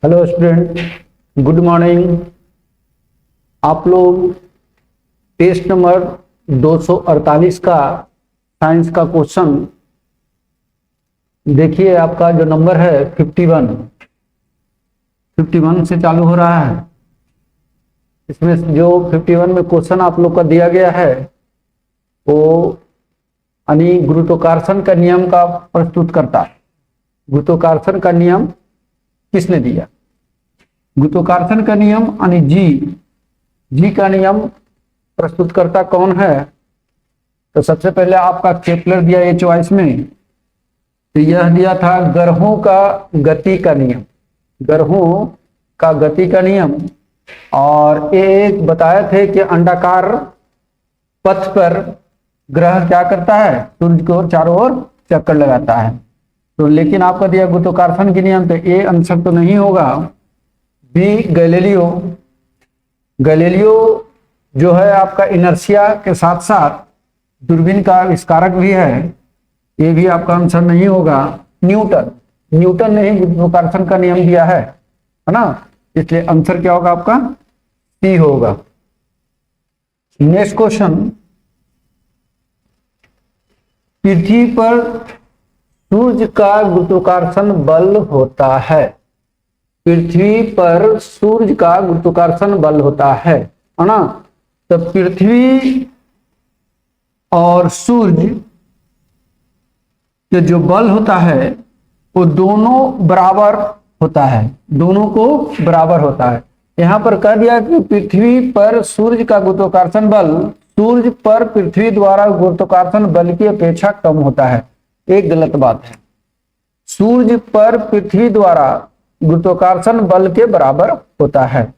Hello student, good morning. आप लोग test number 248 का साइंस का क्वेश्चन देखिए। आपका जो नंबर है 51 से चालू हो रहा है। इसमें जो 51 में क्वेश्चन आप लोग का दिया गया है वो यानी गुरुत्वाकर्षण का नियम का प्रस्तुत करता है। गुरुत्वाकर्षण का नियम किसने दिया? गुरुत्वाकर्षण का नियम यानी जी का नियम प्रस्तुत करता कौन है? तो सबसे पहले आपका केपलर दिया ये चॉइस में, तो यह दिया था ग्रहों का गति का नियम, ग्रहों का गति का नियम। और एक बताए थे कि अंडाकार पथ पर ग्रह क्या करता है? सूर्य की ओर चारों ओर चक्कर लगाता है। तो लेकिन आपका दिया गुरुत्वाकर्षण के नियम, तो ए आंसर तो नहीं होगा। बी गैलीलियो जो है आपका इनर्शिया के साथ साथ दूरबीन का आविष्कारक भी है, ये भी आपका आंसर नहीं होगा। न्यूटन ने ही गुरुत्वाकर्षण का नियम दिया है ना, इसलिए आंसर क्या होगा आपका? सी होगा। नेक्स्ट क्वेश्चन, पृथ्वी पर सूर्य का गुरुत्वाकर्षण बल होता है। पृथ्वी पर सूर्य का गुरुत्वाकर्षण बल होता है ना। तो पृथ्वी और सूर्य के जो बल होता है वो दोनों बराबर होता है, दोनों को बराबर होता है। यहां पर कह दिया कि पृथ्वी पर सूर्य का गुरुत्वाकर्षण बल सूर्य पर पृथ्वी द्वारा गुरुत्वाकर्षण बल की अपेक्षा कम होता है। एक गलत बात है। सूर्य पर पृथ्वी द्वारा गुरुत्वाकर्षण बल के बराबर होता है।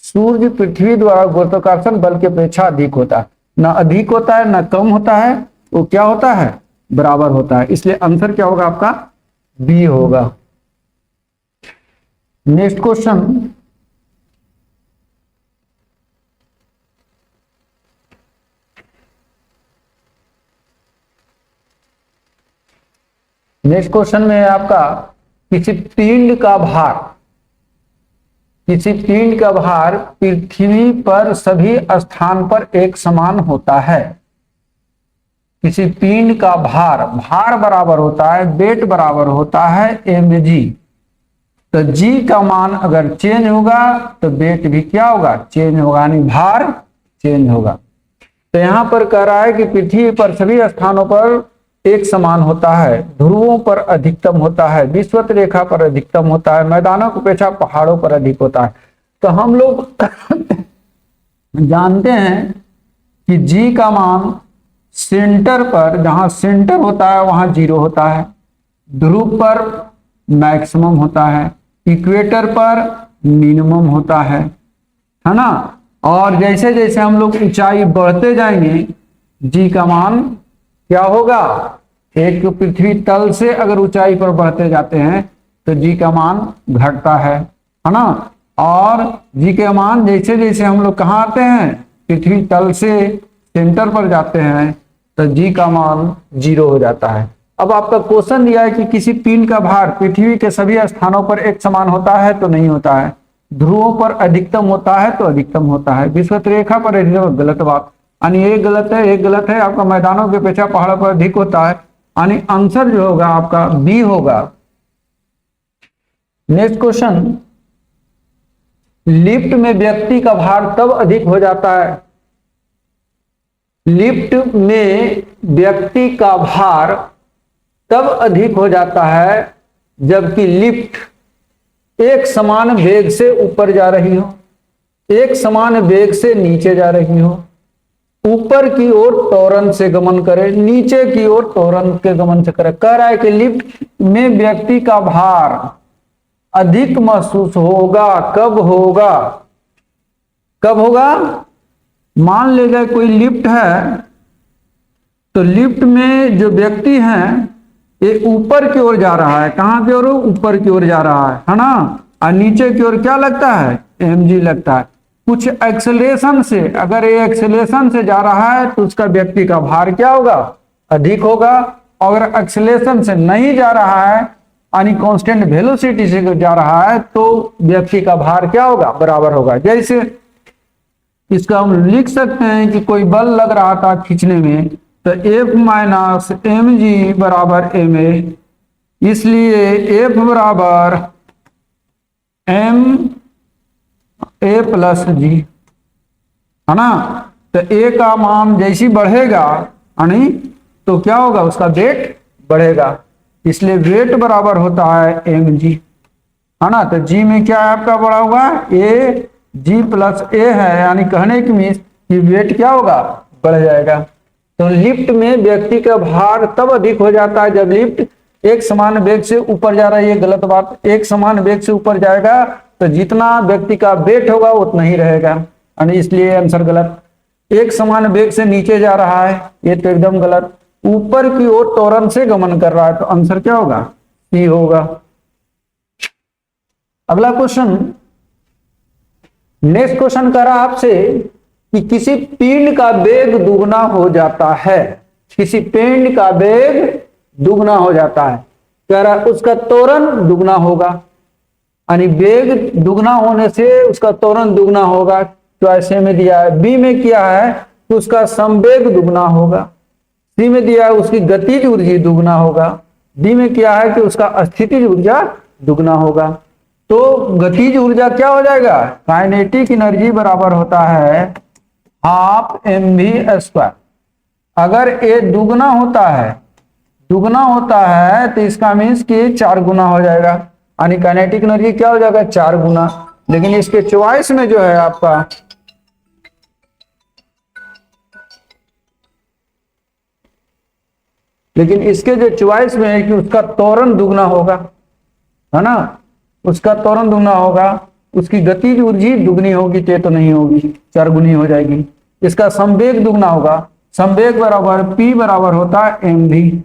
सूर्य पृथ्वी द्वारा गुरुत्वाकर्षण बल की अपेक्षा अधिक होता है, ना अधिक होता है ना कम होता है, वो क्या होता है? बराबर होता है। इसलिए आंसर क्या होगा आपका? बी होगा। नेक्स्ट क्वेश्चन, नेक्स्ट क्वेश्चन में आपका किसी पिंड का भार पृथ्वी पर सभी स्थान पर एक समान होता है। किसी पिंड का भार बराबर होता है, वेट बराबर होता है mg। तो g का मान अगर चेंज होगा तो वेट भी क्या होगा? चेंज होगा, यानी भार चेंज होगा। तो यहां पर कह रहा है कि पृथ्वी पर सभी स्थानों पर एक समान होता है, ध्रुवों पर अधिकतम होता है, विषुवत रेखा पर अधिकतम होता है, मैदानों की अपेक्षा पहाड़ों पर अधिक होता है। तो हम लोग जानते हैं कि जी का मान सेंटर पर, जहां सेंटर होता है वहां 0 होता है, ध्रुव पर मैक्सिमम होता है, इक्वेटर पर मिनिमम होता है ना। और जैसे जैसे हम लोग ऊंचाई बढ़ते जाएंगे जी का मान क्या होगा? एक पृथ्वी तल से अगर ऊंचाई पर बढ़ते जाते हैं तो जी का मान घटता है ना। और जी के मान जैसे जैसे हम लोग कहाँ आते हैं? पृथ्वी तल से सेंटर पर जाते हैं तो जी का मान 0 हो जाता है। अब आपका क्वेश्चन दिया है कि किसी पिंड का भार पृथ्वी के सभी स्थानों पर एक समान होता है, तो नहीं होता है। ध्रुवों पर अधिकतम होता है तो अधिकतम होता है, विषुवत रेखा पर अधिकतम, गलत बात, यानी एक गलत है। आपका मैदानों की अपेक्षा पहाड़ों पर अधिक होता है, यानी आंसर जो होगा आपका बी होगा। नेक्स्ट क्वेश्चन, लिफ्ट में व्यक्ति का भार तब अधिक हो जाता है, लिफ्ट में व्यक्ति का भार तब अधिक हो जाता है जबकि लिफ्ट एक समान वेग से ऊपर जा रही हो, एक समान वेग से नीचे जा रही हो, ऊपर की ओर त्वरण से गमन करे, नीचे की ओर त्वरण के गमन से करे। कह रहा है कि लिफ्ट में व्यक्ति का भार अधिक महसूस होगा। कब होगा? मान लेगा कोई लिफ्ट है, तो लिफ्ट में जो व्यक्ति है ये ऊपर की ओर जा रहा है। कहां की ओर? ऊपर की ओर जा रहा है ना। और नीचे की ओर क्या लगता है? mg लगता है। कुछ एक्सेलरेशन से, अगर ये एक्सेलरेशन से जा रहा है तो उसका व्यक्ति का भार क्या होगा? अधिक होगा। अगर एक्सेलरेशन से नहीं जा रहा है यानी कांस्टेंट वेलोसिटी से जा रहा है तो व्यक्ति का भार क्या होगा, बराबर होगा। जैसे इसका हम लिख सकते हैं कि कोई बल लग रहा था खींचने में, तो F माइनस एम जी बराबर एम ए, इसलिए F बराबर एम ए प्लस जी, है ना। तो ए का मान जैसी बढ़ेगा यानी तो क्या होगा, उसका वेट बढ़ेगा, इसलिए वेट बराबर होता है एम जी, है ना। तो जी में क्या है आपका बड़ा हुआ, ए जी प्लस ए है, यानी कहने की मीन्स कि वेट क्या होगा, बढ़ जाएगा। तो लिफ्ट में व्यक्ति का भार तब अधिक हो जाता है जब लिफ्ट एक समान वेग से ऊपर जा रहा है। ये गलत बात, एक समान वेग से ऊपर जाएगा तो जितना व्यक्ति का वेट होगा उतना ही रहेगा, यानी इसलिए आंसर गलत। एक समान वेग से नीचे जा रहा है, ये तो एकदम गलत। ऊपर की ओर त्वरण से गमन कर रहा है, तो आंसर क्या होगा, सी होगा। अगला क्वेश्चन, नेक्स्ट क्वेश्चन कर रहा आपसे कि किसी पिंड का वेग दुगना हो जाता है, किसी पिंड का वेग दुगना हो जाता है, कह रहा उसका त्वरण दुगना होगा, यानी वेग दुगना होने से उसका त्वरण दुगना होगा। चॉइस ए में दिया है, बी में किया है कि उसका संवेग दुगना होगा, सी में दिया है उसकी गतिज ऊर्जा दुगना होगा, डी में किया है कि उसका स्थितिज ऊर्जा दुगना होगा। तो गतिज ऊर्जा क्या हो जाएगा, काइनेटिक एनर्जी बराबर होता है हाफ एम वी स्क्वायर। अगर ए दुगना होता है, दुगना होता है तो इसका मीन्स कि 4 गुना हो जाएगा, यानी काइनेटिक एनर्जी क्या हो जाएगा, 4 गुना। लेकिन इसके चॉइस में जो है आपका लेकिन इसके जो चॉइस में है कि उसका त्वरण दुगना होगा, है ना, उसका त्वरण दुगना होगा, उसकी गतिज ऊर्जा दुगनी होगी, तो नहीं होगी, 4 गुनी हो जाएगी। इसका संवेग दुगना होगा, संवेग बराबर P बराबर होता है एम भी,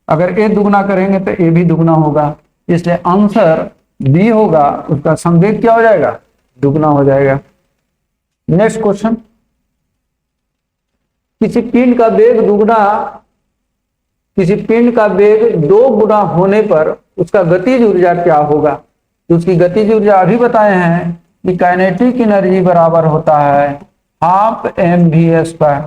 अगर ए दुगना करेंगे तो ए भी दुगना होगा, इसलिए आंसर बी होगा, उसका संवेग क्या हो जाएगा, दुगना हो जाएगा। नेक्स्ट क्वेश्चन, किसी पिंड का वेग दुगना, किसी पिंड का वेग 2 गुना होने पर उसका गतिज ऊर्जा क्या होगा। तो उसकी गतिज ऊर्जा अभी बताए हैं कि काइनेटिक एनर्जी बराबर होता है हाफ एम वी स्क्वायर,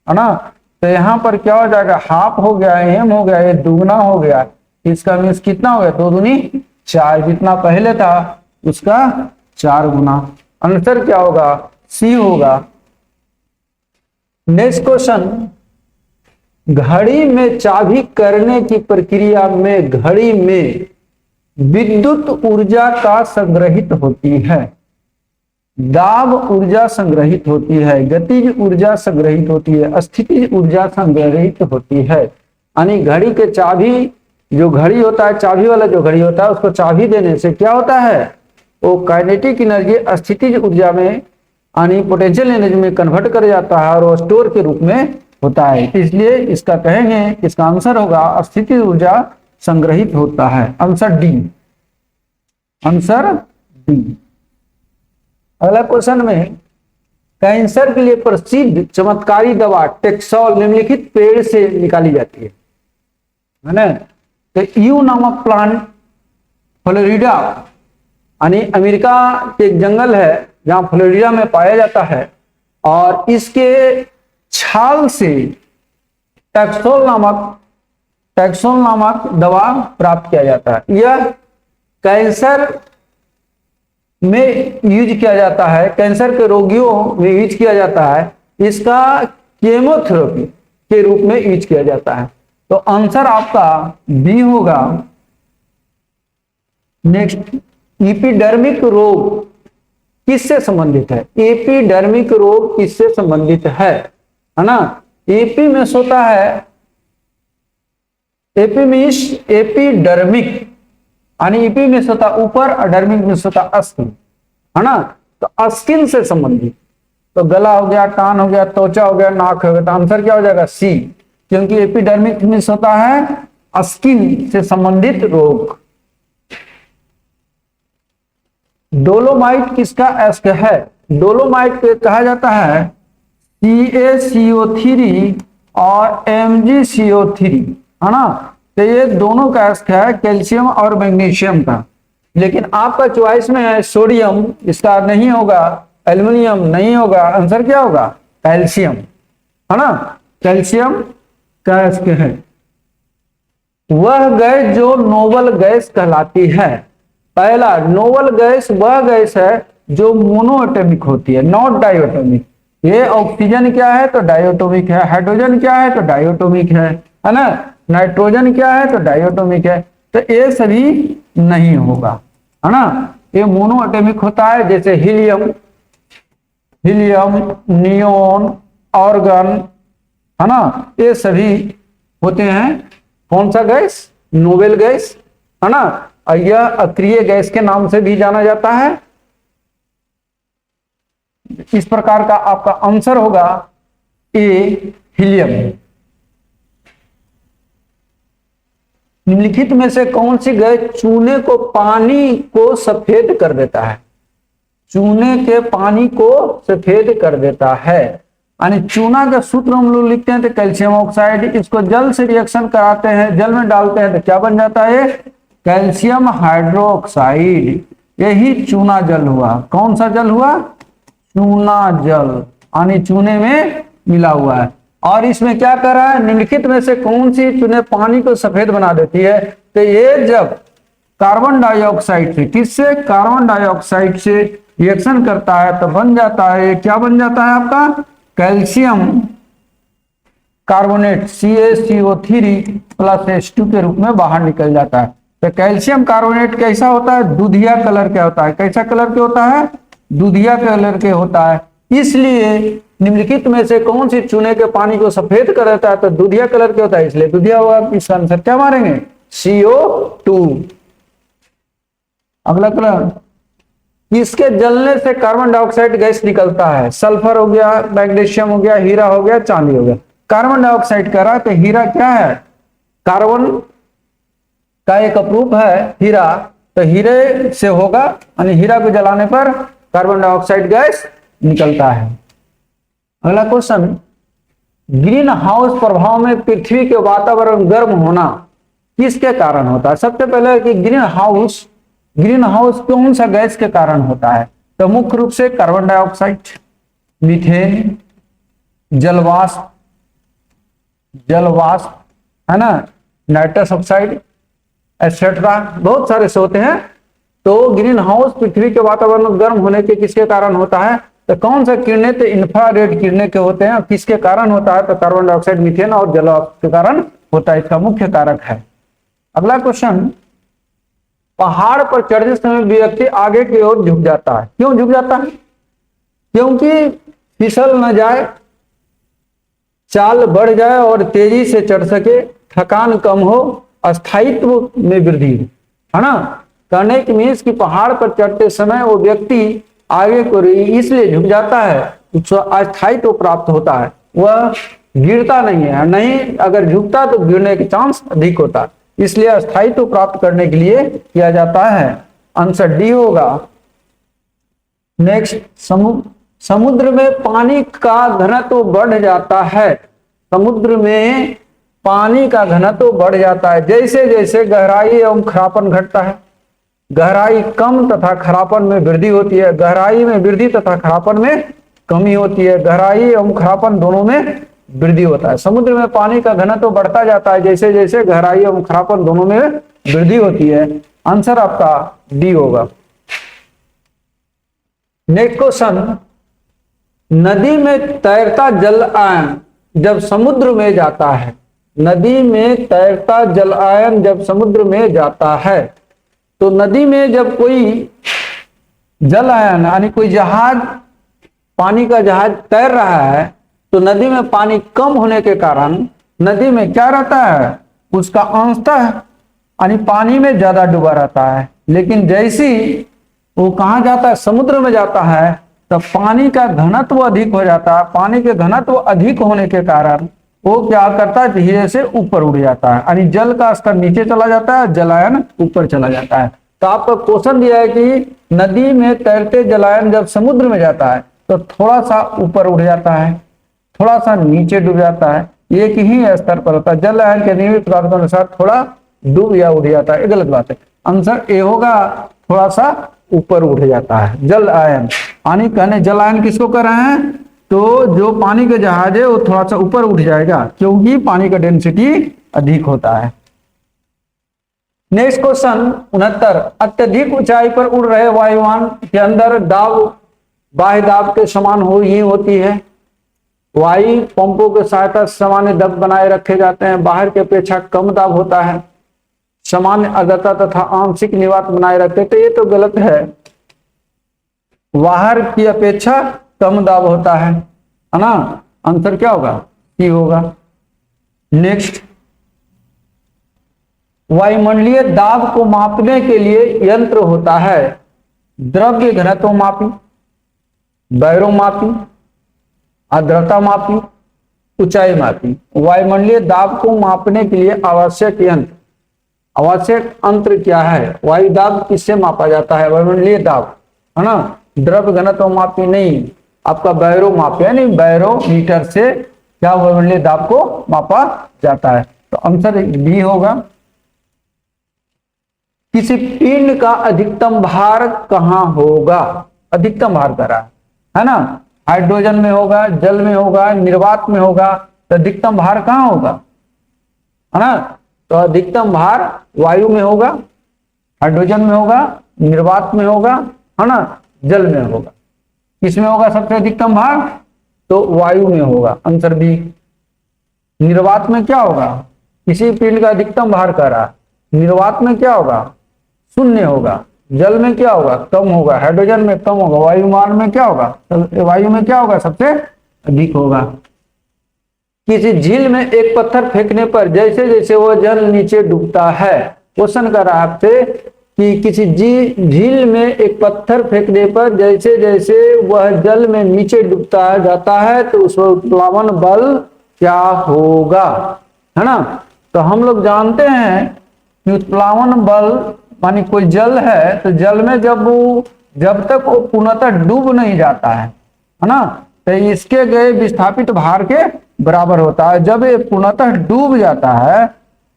है ना। तो यहाँ पर क्या हो जाएगा, हाफ हो गया, एम हो गया, ये दुगना हो गया, इसका मीन्स कितना हो गया, 2 दूनी 4, जितना पहले था उसका 4 गुना। आंसर क्या होगा, सी होगा। नेक्स्ट क्वेश्चन, घड़ी में चाबी करने की प्रक्रिया में घड़ी में विद्युत ऊर्जा का संग्रहित होती है, दाब ऊर्जा संग्रहित होती है, गतिज ऊर्जा संग्रहित होती है, स्थितिज ऊर्जा संग्रहित होती है। यानी घड़ी के चाबी, जो घड़ी होता है, चाबी वाला जो घड़ी होता है, उसको चाबी देने से क्या होता है, वो काइनेटिक एनर्जी स्थितिज ऊर्जा में यानी पोटेंशियल एनर्जी में कन्वर्ट कर जाता है और वो स्टोर के रूप में होता है। इसलिए इसका कहेंगे, इसका आंसर होगा स्थितिज ऊर्जा संग्रहित होता है, आंसर डी, आंसर डी। अगला क्वेश्चन में, कैंसर के लिए प्रसिद्ध चमत्कारी दवा टेक्सोल निम्नलिखित पेड़ से निकाली जाती है ना। तो यू नामक प्लांट फ्लोरिडा यानी अमेरिका के एक जंगल है जहां फ्लोरिडा में पाया जाता है, और इसके छाल से टैक्सोल नामक दवा प्राप्त किया जाता है। यह कैंसर में यूज किया जाता है, कैंसर के रोगियों में यूज किया जाता है, इसका केमोथेरेपी के रूप में यूज किया जाता है। तो आंसर आपका बी होगा। नेक्स्ट, एपिडर्मिक रोग किससे संबंधित है, एपिडर्मिक रोग किससे संबंधित है ना। एपी में होता है, एपी मीन्स एपिडर्मिक, यानी एपी में होता ऊपर और डर्मिक में होता स्किन, है ना। तो स्किन से संबंधित, तो गला हो गया, कान हो गया, त्वचा हो गया, नाक हो गया, तो आंसर क्या हो जाएगा, सी, क्योंकि एपिडर्मिक में होता है स्किन से संबंधित रोग। डोलोमाइट किसका एस्क है, डोलोमाइट को कहा जाता है CaCO3 और MgCO3, है ना। तो ये दोनों का है कैल्शियम और मैग्नीशियम का। लेकिन आपका चॉइस में है सोडियम, इसका नहीं होगा, एल्युमिनियम नहीं होगा, आंसर क्या होगा? कैल्शियम, है ना। कैल्शियम गैस के है वह गैस जो नोबल गैस कहलाती है। पहला, नोबल गैस वह गैस है जो मोनोएटॉमिक होती है, नॉट डाइएटॉमिक। ये ऑक्सीजन क्या है तो डाइएटॉमिक है, हाइड्रोजन क्या है तो डाइएटॉमिक है ना, नाइट्रोजन क्या है तो डाइएटॉमिक है। तो ये सभी नहीं होगा, है ना। ये मोनोएटॉमिक होता है, जैसे हीलियम, नियोन, ऑर्गन, है ना, ये सभी होते हैं कौन सा गैस? नोबेल गैस, है ना। और यह अक्रिय गैस के नाम से भी जाना जाता है। इस प्रकार का आपका आंसर होगा ए, हीलियम। निम्नलिखित में से कौन सी गैस चूने को पानी को सफेद कर देता है? चूने के पानी को सफेद कर देता है। यानी चूना का सूत्र हम लोग लिखते हैं तो कैल्शियम ऑक्साइड, इसको जल से रिएक्शन कराते हैं, जल में डालते हैं तो क्या बन जाता है? Calcium hydroxide. यही चूना जल हुआ। कौन सा जल हुआ? चूना जल, यानी चूने में मिला हुआ है। और इसमें क्या कर रहा है? निम्नलिखित में से कौन सी चूने पानी को सफेद बना देती है? तो ये जब कार्बन डाइऑक्साइड से, किससे? कार्बन डाइऑक्साइड से रिएक्शन करता है तो बन जाता है, क्या बन जाता है आपका? Calcium carbonate CaCO3 plus H2 के रूप में बाहर निकल जाता है। तो कैल्शियम कार्बोनेट कैसा होता है? दूधिया कलर का होता है। कैसा कलर के होता है? दूधिया कलर के होता है। इसलिए निम्नलिखित में से कौन सी चूने के पानी को सफेद कर देता है? तो दूधिया कलर के होता है, इसलिए दूधिया होगा। इसका आंसर क्या मारेंगे? CO2। अगला कलर, इसके जलने से कार्बन डाइऑक्साइड गैस निकलता है। सल्फर हो गया, मैग्नीशियम हो गया, हीरा हो गया, चांदी हो गया। कार्बन डाइऑक्साइड कह रहा है तो हीरा क्या है? कार्बन का एक अपरूप है हीरा, तो हीरे से होगा, यानी हीरा को जलाने पर कार्बन डाइऑक्साइड गैस निकलता है। अगला क्वेश्चन, ग्रीन हाउस प्रभाव में पृथ्वी के वातावरण गर्म होना किसके कारण होता है? सबसे पहले कि ग्रीन हाउस कौन सा गैस के कारण होता है? तो मुख्य रूप से कार्बन डाइऑक्साइड, मीथेन, जलवाष्प, है ना, नाइट्रस ऑक्साइड एटसेट्रा, बहुत सारे से होते हैं। तो ग्रीन हाउस पृथ्वी के वातावरण गर्म होने के किसके कारण होता है? तो कौन सा किरणें? तो इंफ्रारेड किरणें के होते हैं। किसके कारण होता है? तो कार्बन डाइऑक्साइड, मीथेन और जलवाष्प के कारण होता है, इसका मुख्य कारक है। अगला क्वेश्चन, पहाड़ पर चढ़ते समय व्यक्ति आगे की ओर झुक जाता है। क्यों झुक जाता है? क्योंकि फिसल न जाए, चाल बढ़ जाए और तेजी से चढ़ सके, थकान कम हो, अस्थायित्व में वृद्धि हो, है ना। कहने की मीन्स कि पहाड़ पर चढ़ते समय वो व्यक्ति आगे को इसलिए झुक जाता है, उसको अस्थायित्व प्राप्त होता है, वह गिरता नहीं है। नहीं, अगर झुकता तो गिरने के चांस अधिक होता है, इसलिए अस्थायित्व प्राप्त करने के लिए किया जाता है। आंसर डी होगा। नेक्स्ट, समुद्र में पानी का घनत्व बढ़ जाता है। समुद्र में पानी का घनत्व बढ़ जाता है जैसे जैसे गहराई एवं खरापन घटता है। गहराई कम तथा खरापन में वृद्धि होती है, गहराई में वृद्धि तथा खरापन में कमी होती है, गहराई एवं खरापन दोनों में वृद्धि होता है। समुद्र में पानी का घनत्व बढ़ता जाता है जैसे जैसे गहराई एवं खरापन दोनों में वृद्धि होती है। आंसर आपका डी होगा। नेक्स्ट क्वेश्चन, नदी में तैरता जल आयन जब समुद्र में जाता है। नदी में तैरता जल आयन जब समुद्र में जाता है, तो नदी में जब कोई जल आयन यानी कोई जहाज, पानी का जहाज तैर रहा है, तो नदी में पानी कम होने के कारण नदी में क्या रहता है? उसका अंशतः यानी पानी में ज्यादा डूबा रहता है। लेकिन जैसी वो कहाँ जाता है? समुद्र में जाता है, तब पानी का घनत्व अधिक हो जाता है। पानी के घनत्व अधिक होने के कारण वो क्या करता है? धीरे से ऊपर उड़ जाता है, यानी जल का स्तर नीचे चला जाता है, जलायन ऊपर चला जाता है। तो आपका क्वेश्चन दिया है कि नदी में तैरते जलायन जब समुद्र में जाता है तो थोड़ा सा ऊपर उड़ जाता है, थोड़ा सा नीचे डूब जाता है, एक ही स्तर पर होता है। जल आयन के नियमित पदार्थ के अनुसार थोड़ा डूब या उठ जाता है, ये गलत बात है। आंसर ए होगा, थोड़ा सा ऊपर उठ जाता है जल आयन। पानी कहने जल आयन किसको कर रहे हैं, तो जो पानी का जहाज है वो थोड़ा सा ऊपर उठ जाएगा, क्योंकि पानी का डेंसिटी अधिक होता है। नेक्स्ट क्वेश्चन 69, अत्यधिक ऊंचाई पर उड़ रहे वायुयान के अंदर दाब बाह्य दाब के समान ही होती है। वायु पंपों की सहायता से सामान्य दबाव बनाए रखे जाते हैं। बाहर की अपेक्षा कम दाब होता है। सामान्य आर्द्रता तथा आंशिक निवात बनाए रखते, तो ये तो गलत है। बाहर की अपेक्षा कम दाब होता है ना। आंसर क्या होगा, सी होगा। नेक्स्ट, वायुमंडलीय दाब को मापने के लिए यंत्र होता है। द्रव्य घनत्व मापी, बैरोमापी, आर्द्रता मापी, ऊंचाई मापी। वायुमंडलीय दाब को मापने के लिए आवश्यक यंत्र, आवश्यक यंत्र क्या है। वायु दाब किससे मापा जाता है, वायुमंडलीय दाब, है ना। द्रव्य घनत्व मापी नहीं, आपका बैरोमापी यानी बैरोमीटर से क्या वायुमंडलीय दाब को मापा जाता है। तो आंसर बी होगा। किसी पिंड का अधिकतम भार कहाँ होगा, अधिकतम भार करा है ना। हाइड्रोजन में होगा, जल में होगा, निर्वात में होगा, तो अधिकतम भार कहाँ होगा, है ना। तो अधिकतम भार वायु में होगा, हाइड्रोजन में होगा, निर्वात में होगा, है ना, जल में होगा। किसमें होगा सबसे अधिकतम भार, तो वायु में होगा। Answer B. निर्वात में क्या होगा, किसी पिंड का अधिकतम भार कर रहा, निर्वात में क्या होगा, शून्य होगा। जल में क्या होगा, कम होगा। हाइड्रोजन में कम होगा। वायुमान में क्या होगा, वायु में क्या होगा, सबसे अधिक होगा। किसी झील में एक पत्थर फेंकने पर जैसे जैसे वह जल नीचे डूबता है। क्वेश्चन कर रहा है आपसे कि किसी झील में एक पत्थर फेंकने पर जैसे जैसे वह जल में नीचे डूबता जाता है, तो उस पर उत्प्लावन बल क्या होगा, है ना। तो हम लोग जानते हैं कि उत्प्लावन बल मानी कोई जल है, तो जल में जब तक वो पूर्णतः डूब नहीं जाता है ना, तो इसके गए विस्थापित भार के बराबर होता है। जब ये पूर्णतः डूब जाता है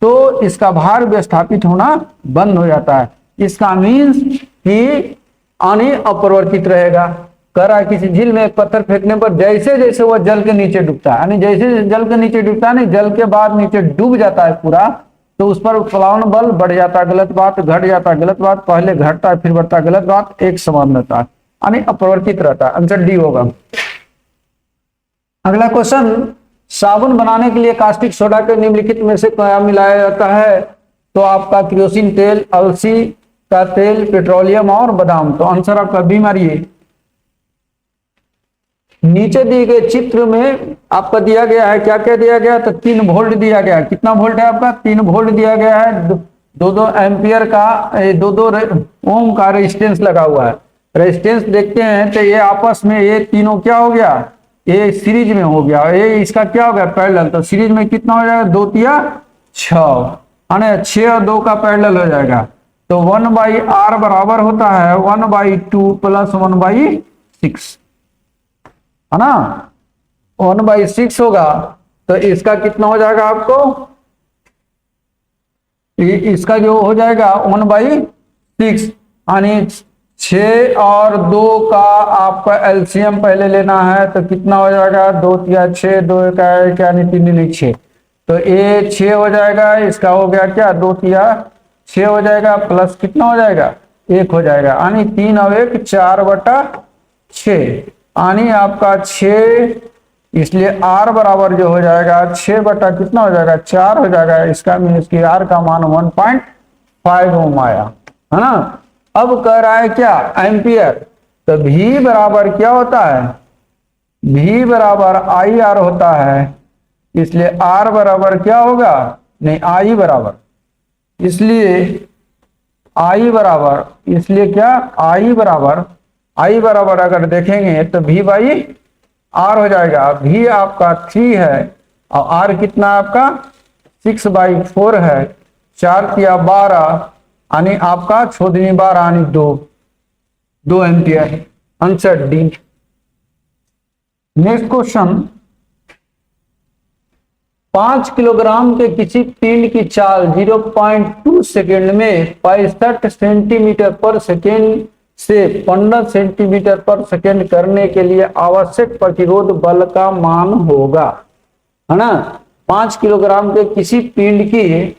तो इसका भार विस्थापित होना बंद हो जाता है। इसका मीन्स कि पानी अपरिवर्तित रहेगा। कह रहा है किसी झील में एक पत्थर फेंकने पर जैसे जैसे वह जल के नीचे डूबता है, यानी जैसे जल के नीचे डूबता है, नहीं जल के बाद नीचे डूब जाता है पूरा, तो उस पर उत्प्लावन बल बढ़ जाता है, गलत बात। घट जाता है, गलत बात। पहले घटता है फिर बढ़ता है, गलत बात। एक समान रहता है यानी अपरिवर्तित रहता है। आंसर डी होगा। अगला क्वेश्चन, साबुन बनाने के लिए कास्टिक सोडा के निम्नलिखित में से क्या मिलाया जाता है। तो आपका केरोसिन तेल, अलसी का तेल, पेट्रोलियम और बादाम। तो आंसर आपका बी मारिए। नीचे दिए गए चित्र में आपका दिया गया है, क्या क्या दिया गया, तो 3 वोल्ट दिया गया है। कितना वोल्ट है आपका, 3 वोल्ट दिया गया है। 2 एम्पियर का 2 ओम का रेजिस्टेंस लगा हुआ है। रेजिस्टेंस देखते हैं तो ये आपस में ये तीनों क्या हो गया, ये सीरीज में हो गया, ये इसका क्या हो गया, पैरेलल। तो सीरीज में कितना हो जाएगा, 2 तिया 6, 6 और 2 का पैरेलल हो जाएगा। तो 1/r बराबर होता है 1/2 प्लस 1/6, है ना। 1/6 होगा तो इसका कितना हो जाएगा आपको, इसका जो हो जाएगा 1/6, यानी 6 और 2 का आपका एलसीएम पहले लेना है। तो कितना हो जाएगा, 2 तिया 6, 2 का यानी 3 6, तो ये 6 हो जाएगा। इसका हो गया क्या, 2 तिया 6 हो जाएगा, प्लस कितना हो जाएगा, 1 हो जाएगा, यानी 3 और 1 4/6, यानी आपका 6। इसलिए r बराबर जो हो जाएगा 6 बटा कितना हो जाएगा, 4 हो जाएगा। इसका मीन इसकी r का मान 1.5 ओम आया, है ना। अब कह रहा है क्या, एम्पियर। तो v बराबर क्या होता है, v बराबर IR होता है। इसलिए r बराबर क्या होगा, नहीं I बराबर, इसलिए I बराबर, इसलिए क्या I बराबर अगर देखेंगे तो v/r हो जाएगा। v आपका 3 है और r कितना आपका 6/4 है। 4 तिया 12, यानी आपका 6 दूनी 12, यानी 2 ampere. Answer D. Next question, 5 kilogram के किसी पिंड की चाल 0.2 सेकेंड में 65 सेंटीमीटर पर सेकेंड से 15 सेंटीमीटर पर सेकेंड करने के लिए आवश्यक प्रतिरोध बल का मान होगा, है ना। 5 किलोग्राम के किसी पिंड की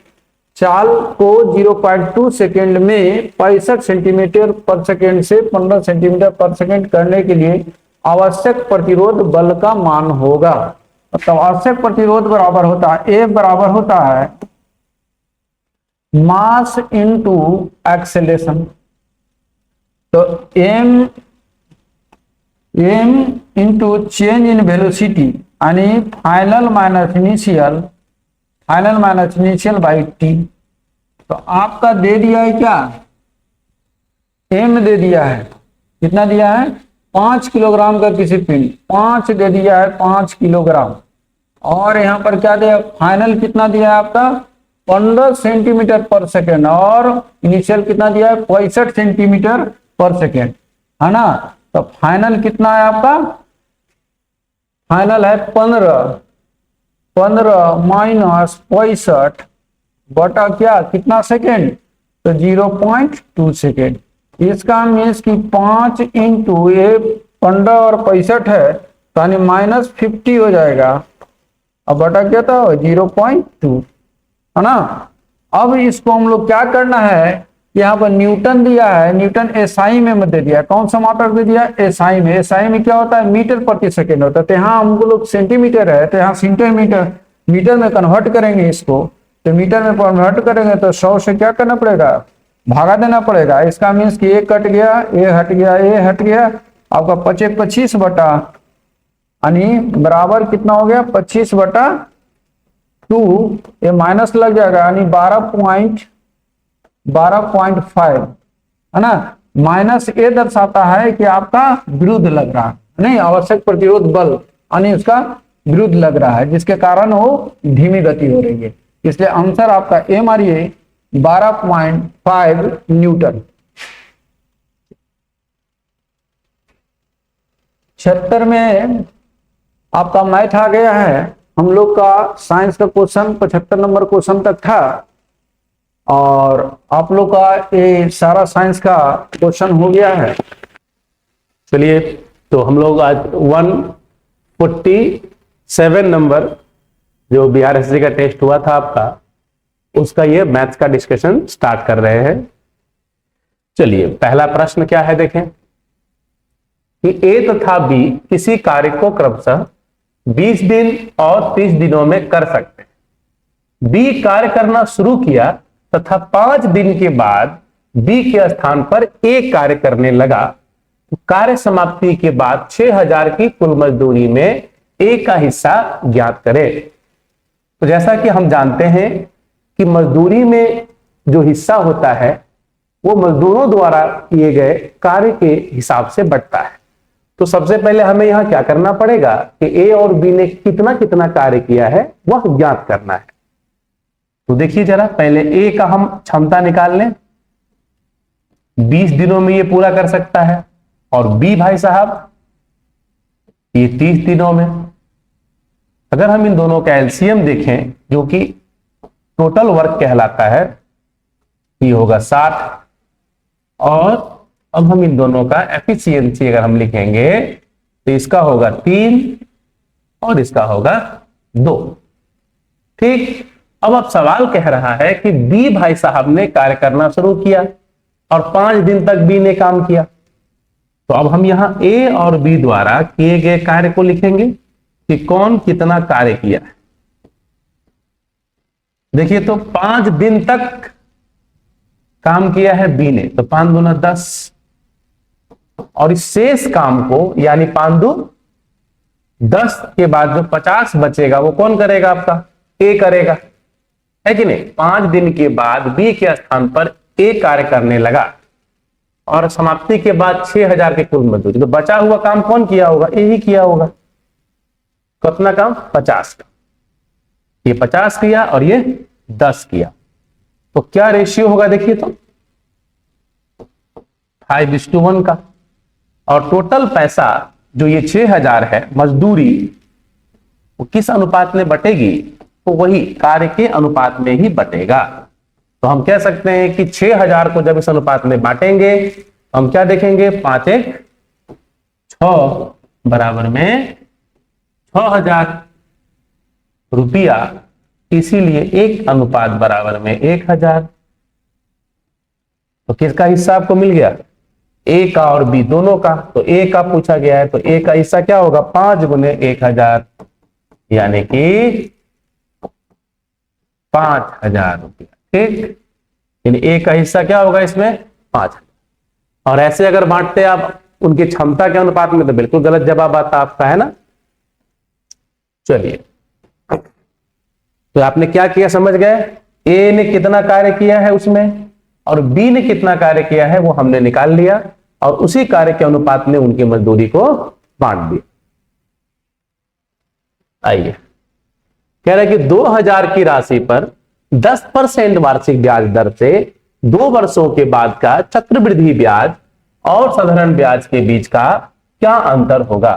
चाल को 0.2 सेकेंड में 65 सेंटीमीटर पर सेकेंड से 15 सेंटीमीटर पर सेकेंड करने के लिए आवश्यक प्रतिरोध बल का मान होगा। तो आवश्यक प्रतिरोध बराबर होता है, ए बराबर होता है मास इनटू एक्सेलेरेशन। तो M into change in velocity यानी final minus initial by T. तो आपका दे दिया है क्या, एम दे दिया है, कितना दिया है 5 किलोग्राम का किसी पिंड, 5 दे दिया है 5 किलोग्राम, और यहां पर क्या दिया फाइनल कितना दिया है आपका 15 सेंटीमीटर पर सेकेंड, और इनिशियल कितना दिया है 65 सेंटीमीटर पर सेकेंड, है ना। तो फाइनल कितना है आपका, फाइनल है 15 माइनस 65 बटा क्या कितना सेकेंड, तो 0.2 सेकेंड। इसका मीन्स कि 5 इंटू ये 15 और 65 है, तो यानी -50 हो जाएगा, अब बटा क्या था 0.2, है ना। अब इसको हम लोग क्या करना है, यहाँ पर न्यूटन दिया है, न्यूटन एसआई में मत दे दिया, कौन सा मात्रक दे दिया एसआई में। एसआई में क्या होता है मीटर प्रति सेकेंड होता है, तो यहाँ हम लोग सेंटीमीटर है, तो यहाँ सेंटीमीटर मीटर में कन्वर्ट करेंगे इसको, तो मीटर में कन्वर्ट करेंगे तो 100 से क्या करना पड़ेगा भागा देना पड़ेगा। इसका मीन्स कि ये कट गया, ये हट गया, ये हट गया, आपका 25 बटा यानी बराबर कितना हो गया 25 बटा 2, ये माइनस लग जाएगा यानी 12.5, है ना। माइनस ये दर्शाता है कि आपका विरुद्ध लग रहा है, नहीं आवश्यक प्रतिरोध बल यानी उसका विरुद्ध लग रहा है, जिसके कारण वो धीमी गति हो रही है। इसलिए आंसर आपका ए मारिए 12.5 न्यूटन। 76 में आपका मैथ आ गया है। हम लोग का साइंस का क्वेश्चन 75 नंबर क्वेश्चन तक था, और आप लोग का ये सारा साइंस का क्वेश्चन हो गया है। चलिए, तो हम लोग आज 147 नंबर जो बिहार एसएससी का टेस्ट हुआ था आपका, उसका ये मैथ्स का डिस्कशन स्टार्ट कर रहे हैं। चलिए, पहला प्रश्न क्या है देखें कि ए तथा बी किसी कार्य को क्रमशः 20 दिन और 30 दिनों में कर सकते हैं। बी कार्य करना शुरू किया तथा 5 दिन के बाद बी के स्थान पर ए कार्य करने लगा, तो कार्य समाप्ति के बाद 6000 की कुल मजदूरी में ए का हिस्सा ज्ञात करें। तो जैसा कि हम जानते हैं कि मजदूरी में जो हिस्सा होता है वो मजदूरों द्वारा किए गए कार्य के हिसाब से बढ़ता है। तो सबसे पहले हमें यहां क्या करना पड़ेगा कि ए और बी ने कितना कितना कार्य किया है वह ज्ञात करना है। तो देखिए जरा, पहले ए का हम क्षमता निकाल लें, 20 दिनों में ये पूरा कर सकता है, और बी भाई साहब ये 30 दिनों में। अगर हम इन दोनों का एलसीएम देखें जो कि टोटल वर्क कहलाता है, ये होगा 60, और अब हम इन दोनों का एफिशिएंसी अगर हम लिखेंगे तो इसका होगा 3 और इसका होगा 2। ठीक, अब सवाल कह रहा है कि बी भाई साहब ने कार्य करना शुरू किया और 5 दिन तक बी ने काम किया। तो अब हम यहां ए और बी द्वारा किए गए कार्य को लिखेंगे कि कौन कितना कार्य किया है। देखिए, तो 5 दिन तक काम किया है बी ने, तो 5 दूना 10, और इस शेष काम को यानी 5 दू 10 के बाद जो 50 बचेगा वो कौन करेगा आपका ए करेगा, है कि नहीं। 5 दिन के बाद बी के स्थान पर ए कार्य करने लगा और समाप्ति के बाद 6000 के कुल मजदूरी, तो बचा हुआ काम कौन किया होगा ए ही किया होगा। कितना काम 50 का, ये 50 किया और ये 10 किया, तो क्या रेशियो होगा देखिए, तो 5:1 का। और टोटल पैसा जो ये 6000 है मजदूरी, वो किस अनुपात में बटेगी, तो वही कार्य के अनुपात में ही बटेगा। तो हम कह सकते हैं कि 6000 को जब इस अनुपात में बांटेंगे तो हम क्या देखेंगे, 5 1 6 बराबर में 6000 रुपया, इसीलिए 1 अनुपात बराबर में 1000। तो किसका हिस्सा आपको मिल गया, ए का और बी दोनों का। तो ए का पूछा गया है तो ए का हिस्सा क्या होगा, 5 गुने 1000, यानी कि 5000 रुपया। ठीक, यानी ए का हिस्सा क्या होगा इसमें, 5000। और ऐसे अगर बांटते आप उनकी क्षमता के अनुपात में तो बिल्कुल गलत जवाब आता आपका, है ना। चलिए, तो आपने क्या किया समझ गए, ए ने कितना कार्य किया है उसमें और बी ने कितना कार्य किया है वो हमने निकाल लिया, और उसी कार्य के अनुपात में उनकी मजदूरी को बांट दिया। आइए, कह रहे हैं कि 2000 की राशि पर 10% वार्षिक ब्याज दर से 2 वर्षों के बाद का चक्रवृद्धि ब्याज और साधारण ब्याज के बीच का क्या अंतर होगा।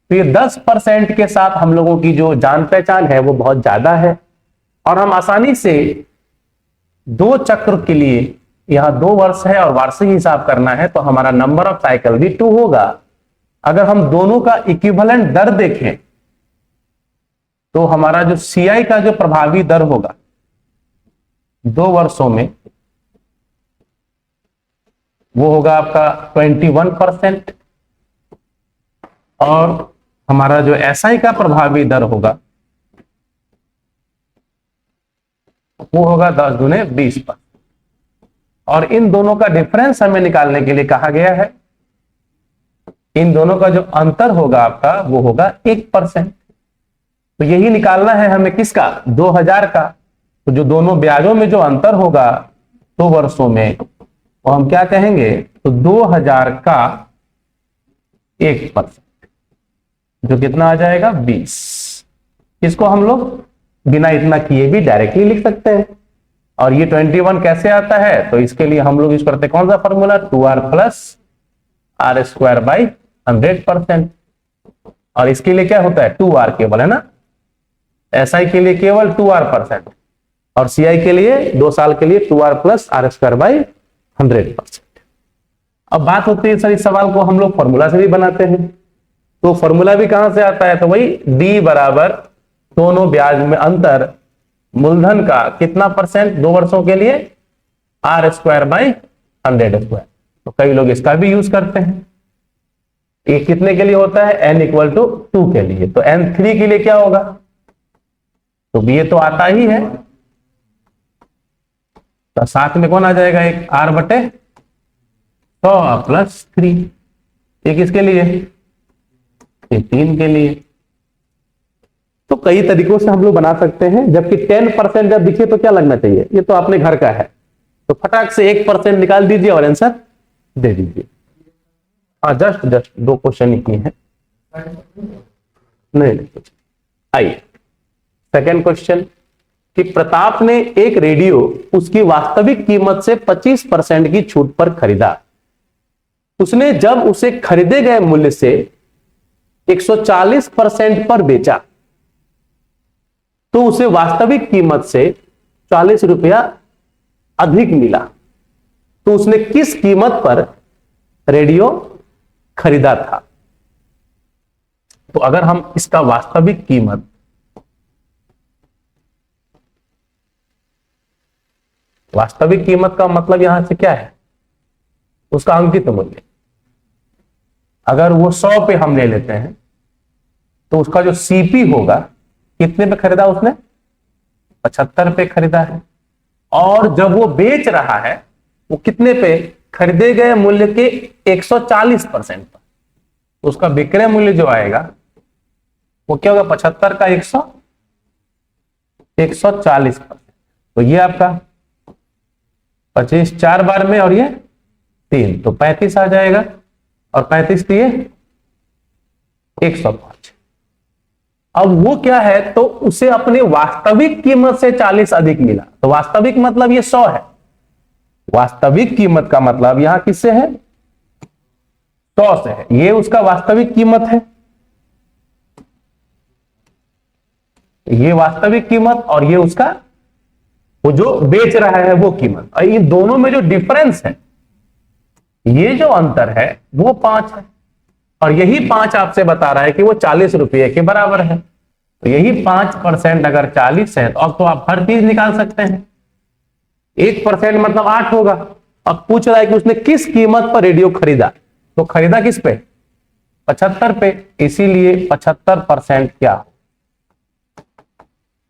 तो ये 10% के साथ हम लोगों की जो जान पहचान है वो बहुत ज्यादा है, और हम आसानी से 2 चक्र के लिए, यहां 2 वर्ष है और वार्षिक हिसाब करना है तो हमारा नंबर ऑफ साइकिल भी 2 होगा। अगर हम दोनों का इक्विवेलेंट दर देखें तो हमारा जो सीआई का जो प्रभावी दर होगा 2 वर्षों में वो होगा आपका 21%, और हमारा जो एसआई का प्रभावी दर होगा वो होगा 10 गुने 20%। और इन दोनों का डिफरेंस हमें निकालने के लिए कहा गया है, इन दोनों का जो अंतर होगा आपका वो होगा 1%। तो यही निकालना है हमें किसका, 2000 का। तो जो दोनों ब्याजों में जो अंतर होगा 2 वर्षों में वो हम क्या कहेंगे, तो 2000 का 1%, जो कितना आ जाएगा 20। इसको हम लोग बिना इतना किए भी डायरेक्टली लिख सकते हैं। और ये 21 कैसे आता है, तो इसके लिए हम लोग यूज करते हैं कौन सा formula, 2r plus r square by 100%। और इसके लिए क्या होता है, 2r केवल, है ना। एसआई के लिए केवल 2r%, और सीआई के लिए 2 साल के लिए 2r plus r square by 100%। अब बात होती है सर, इस सवाल को हम लोग फॉर्मूला से भी बनाते हैं, तो फॉर्मूला भी कहां से आता है, तो वही डी बराबर दोनों ब्याज में अंतर मूलधन का कितना परसेंट 2 वर्षों के लिए, आर स्क्वायर बाई 100 स्क्वायर। तो कई लोग इसका भी यूज करते हैं। ये कितने के लिए होता है, n इक्वल टू 2 के लिए। तो n3 के लिए क्या होगा, तो ये तो आता ही है, तो साथ में कौन आ जाएगा, एक r बटे 100 प्लस 3। ये किसके लिए, ये 3 के लिए। तो कई तरीकों से हम लोग बना सकते हैं, जबकि 10% जब दिखे तो क्या लगना चाहिए, ये तो अपने घर का है, तो फटाक से 1% निकाल दीजिए और आंसर दे दीजिए। हाँ, जस्ट 2 क्वेश्चन ही है, नहीं। आइए सेकेंड क्वेश्चन, कि प्रताप ने एक रेडियो उसकी वास्तविक कीमत से 25% की छूट पर खरीदा। उसने जब उसे खरीदे गए मूल्य से 140% पर बेचा तो उसे वास्तविक कीमत से 40 रुपया अधिक मिला। तो उसने किस कीमत पर रेडियो खरीदा था। तो अगर हम इसका वास्तविक कीमत, वास्तविक कीमत का मतलब यहां से क्या है, उसका अंकित मूल्य। अगर वो 100 पे हम ले लेते हैं तो उसका जो सीपी होगा, कितने पे खरीदा उसने, 75 पे खरीदा है। और जब वो बेच रहा है वो कितने पे, खरीदे गए मूल्य के 140% पर। तो उसका विक्रय मूल्य जो आएगा वो क्या होगा, 75 का 140%। तो ये आपका 25 4 बार में, और ये 3, तो 35 आ जाएगा, और 35 दिए 105। अब वो क्या है, तो उसे अपने वास्तविक कीमत से 40 अधिक मिला। तो वास्तविक मतलब ये 100 है, वास्तविक कीमत का मतलब यहां किससे है, 100 से है। ये उसका वास्तविक कीमत है, ये वास्तविक कीमत और ये उसका वो जो बेच रहा है वो कीमत, और इन दोनों में जो डिफरेंस है, ये जो अंतर है वो 5 है, और यही 5 आपसे बता रहा है कि वो 40 रुपये के बराबर है। तो यही 5% अगर 40 है तो अब तो आप हर चीज निकाल सकते हैं। 1% मतलब 8 होगा। अब पूछ रहा है कि उसने किस कीमत पर रेडियो खरीदा, तो खरीदा किस पे? 75 पे, इसीलिए 75% क्या?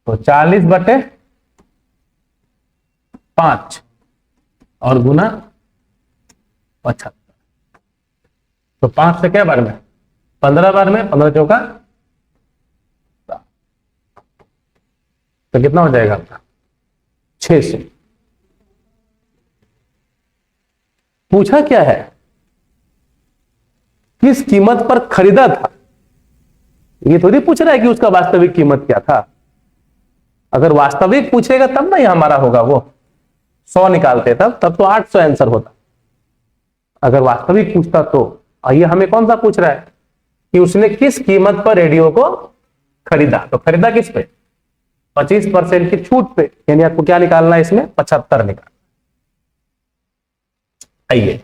तो 40/5 और गुना 75। तो 5 से क्या बार में? 15 बार में, 15 चौका, तो कितना हो जाएगा आपका? 600। पूछा क्या है? किस कीमत पर खरीदा था। ये थोड़ी पूछ रहा है कि उसका वास्तविक कीमत क्या था। अगर वास्तविक पूछेगा तब ना ये हमारा होगा, वो 100 निकालते तब तो 800 आंसर होता। अगर वास्तविक पूछता तो, ये हमें कौन सा पूछ रहा है कि उसने किस कीमत पर रेडियो को खरीदा, तो खरीदा किस पे? 25% की छूट पे, यानी आपको क्या निकालना है इसमें? 75 निकाल। आइए,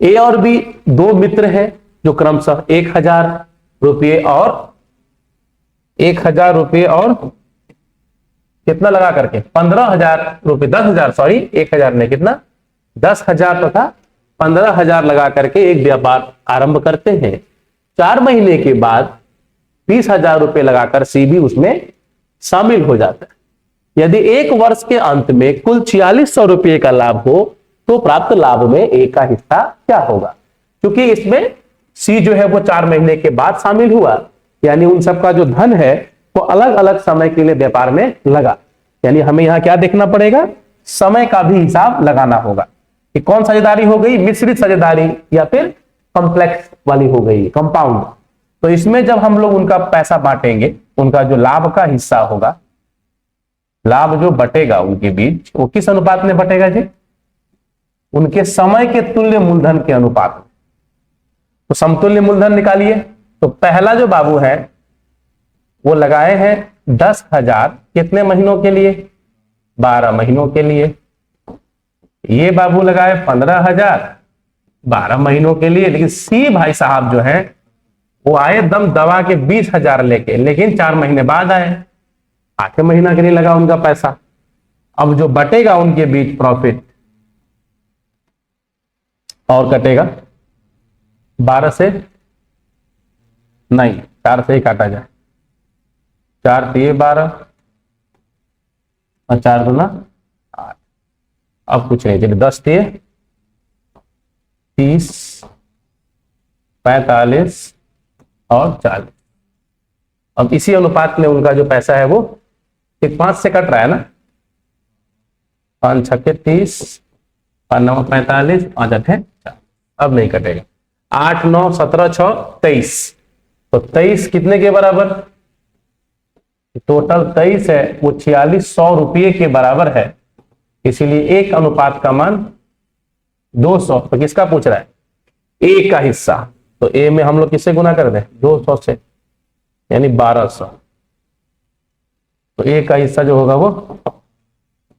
ए और बी दो मित्र हैं जो क्रमशः 1000 रुपये और 1000 रुपये और कितना लगा करके 15,000 रुपये, 10,000, सॉरी 1000 ने कितना 10,000 तथा 15,000 लगा करके एक व्यापार आरंभ करते हैं। 4 महीने के बाद 20,000 रुपये लगाकर सी भी उसमें शामिल हो जाता है। यदि 1 वर्ष के अंत में कुल 4600 रुपये का लाभ हो तो प्राप्त लाभ में ए का हिस्सा क्या होगा? क्योंकि इसमें सी जो है वो 4 महीने के बाद शामिल हुआ, यानी उन सबका जो धन है वो अलग अलग समय के लिए व्यापार में लगा। यानी हमें यहां क्या देखना पड़ेगा? समय का भी हिसाब लगाना होगा कि कौन साझेदारी हो गई, मिश्रित साझेदारी या फिर कॉम्प्लेक्स वाली हो गई, कंपाउंड। तो इसमें जब हम लोग उनका पैसा बांटेंगे, उनका जो लाभ का हिस्सा होगा, लाभ जो बटेगा उनके बीच, वो किस अनुपात में बटेगा जी? उनके समय के तुल्य मूलधन के अनुपात में। तो समतुल्य मूलधन निकालिए। तो पहला जो बाबू है वो लगाए हैं 10,000 कितने महीनों के लिए? 12 महीनों के लिए। ये बाबू लगाए 15,000 12 महीनों के लिए। लेकिन सी भाई साहब जो है वो आए दम दबा के 20,000 लेके, लेकिन 4 महीने बाद आए, 8 महीना के लिए लगा उनका पैसा। अब जो बटेगा उनके बीच प्रॉफिट और कटेगा 12 से, नहीं 4 से ही काटा जाए, 4 दिए 12 और 4 दूना 8। अब कुछ नहीं, चलिए 10 दिए 30, 45 और 40। अब इसी अनुपात में उनका जो पैसा है वो 5 से कट रहा है ना, 5 छक्के 30, 5 9 45, 5 8 4। अब नहीं कटेगा। 8 9 17 6 23। तो 23 कितने के बराबर? टोटल 23 है, वो 4600 रुपये के बराबर है। इसीलिए एक अनुपात का मान 200। तो किसका पूछ रहा है? ए का हिस्सा। तो ए में हम लोग किससे गुना कर दें? 200 से, यानी 1200। तो ए का हिस्सा जो होगा वो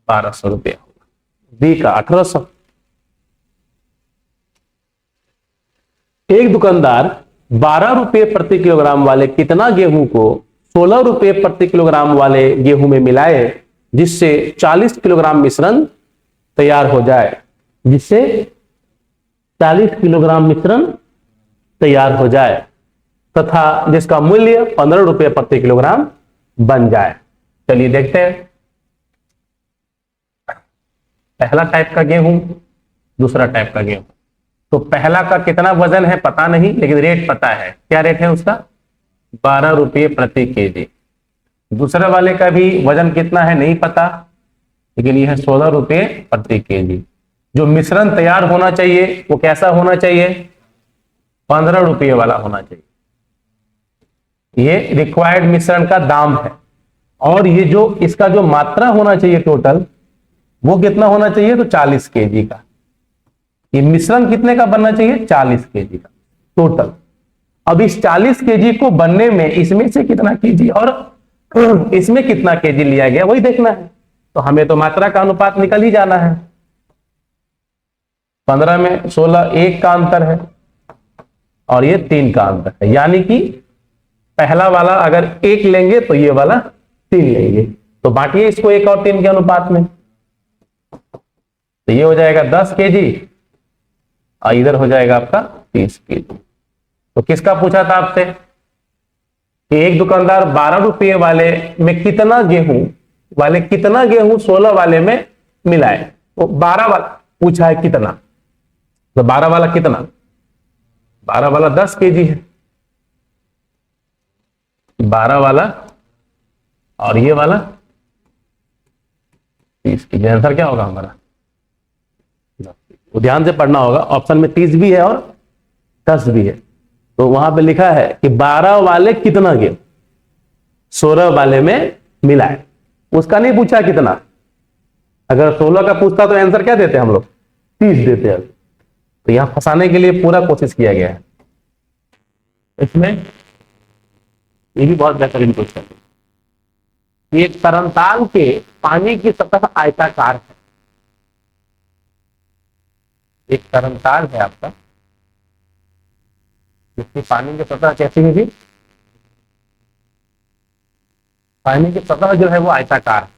1200 रुपया होगा। बी का 1800। एक दुकानदार 12 रुपये प्रति किलोग्राम वाले कितना गेहूं को 16 रुपये प्रति किलोग्राम वाले गेहूं में मिलाए जिससे 40 किलोग्राम मिश्रण तैयार हो जाए, जिससे 40 किलोग्राम मिश्रण तैयार हो जाए तथा जिसका मूल्य 15 रुपये प्रति किलोग्राम बन जाए। चलिए देखते हैं। पहला टाइप का गेहूं, दूसरा टाइप का गेहूं। तो पहला का कितना वजन है पता नहीं, लेकिन रेट पता है। क्या रेट है उसका? 12 रुपये प्रति केजी। दूसरे वाले का भी वजन कितना है नहीं पता, लेकिन यह है 16 रुपये प्रति केजी। जो मिश्रण तैयार होना चाहिए वो कैसा होना चाहिए? 15 रुपये वाला होना चाहिए। ये रिक्वायर्ड मिश्रण का दाम है। और ये जो इसका जो मात्रा होना चाहिए टोटल, वो कितना होना चाहिए? तो 40 केजी का। ये मिश्रण कितने का बनना चाहिए? 40 केजी का टोटल। अब इस 40 केजी को बनने में इसमें से कितना केजी और इसमें कितना केजी लिया गया वही देखना है। तो हमें तो मात्रा का अनुपात निकल ही जाना है। 15 में 16 1 का अंतर है और ये 3 का अंतर है, यानी कि पहला वाला अगर 1 लेंगे तो ये वाला 3 लेंगे। तो बांटिए इसको 1 और 3 के अनुपात में, तो ये हो जाएगा 10 केजी और इधर हो जाएगा आपका 30 केजी। तो किसका पूछा था आपसे कि एक दुकानदार 12 रुपये वाले में कितना गेहूं 16 वाले में मिलाए। तो 12 वाला पूछा है कितना, तो 12 वाला कितना, 12 वाला 10 केजी है, 12 वाला और ये वाला 30 केजी। आंसर क्या होगा हमारा, तो ध्यान से पढ़ना होगा। ऑप्शन में 30 भी है और 10 भी है। तो वहां पे लिखा है कि 12 वाले कितना गेहूं 16 वाले में मिलाए, उसका नहीं पूछा कितना। अगर 16 का पूछता तो आंसर क्या देते हम लोग, 30 देते हैं। तो यहां फंसाने के लिए पूरा कोशिश किया गया है। इसमें ये भी बहुत बेहतरीन क्वेश्चन है। एक तरंताल के पानी की सतह आयताकार है। एक तरंताल है आपका जिसकी पानी की सतह कैसी होगी, पानी की सतह जो है वो आयताकार है।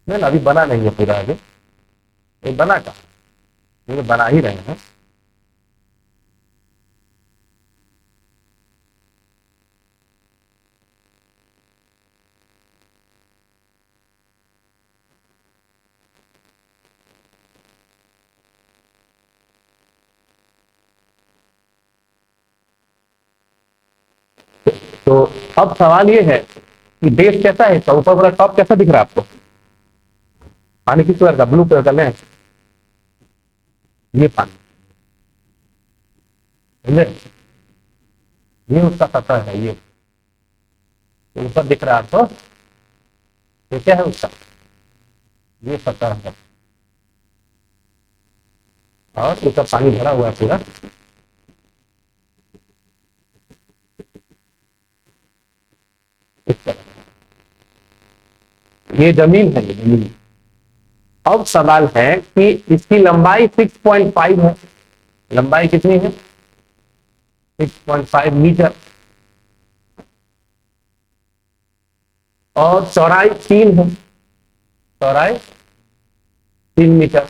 नहीं अभी बना नहीं है पूरा, आगे ये बना का, ये बना ही रहे हैं। तो अब सवाल ये है कि बेस कैसा है इसका, ऊपर वाला टॉप कैसा दिख रहा है आपको, पानी किस कलर का, ब्लू कलर का लें, ये पानी समझे, ये उसका सतह है, ये ऊपर दिख रहा है आपको, ये क्या है उसका, ये सतह है और उसका पानी भरा हुआ है पूरा। ये जमीन है, ये जमीन। अब सवाल है कि इसकी लंबाई 6.5 है, लंबाई कितनी है 6.5 मीटर और चौड़ाई 3 है, चौड़ाई 3 मीटर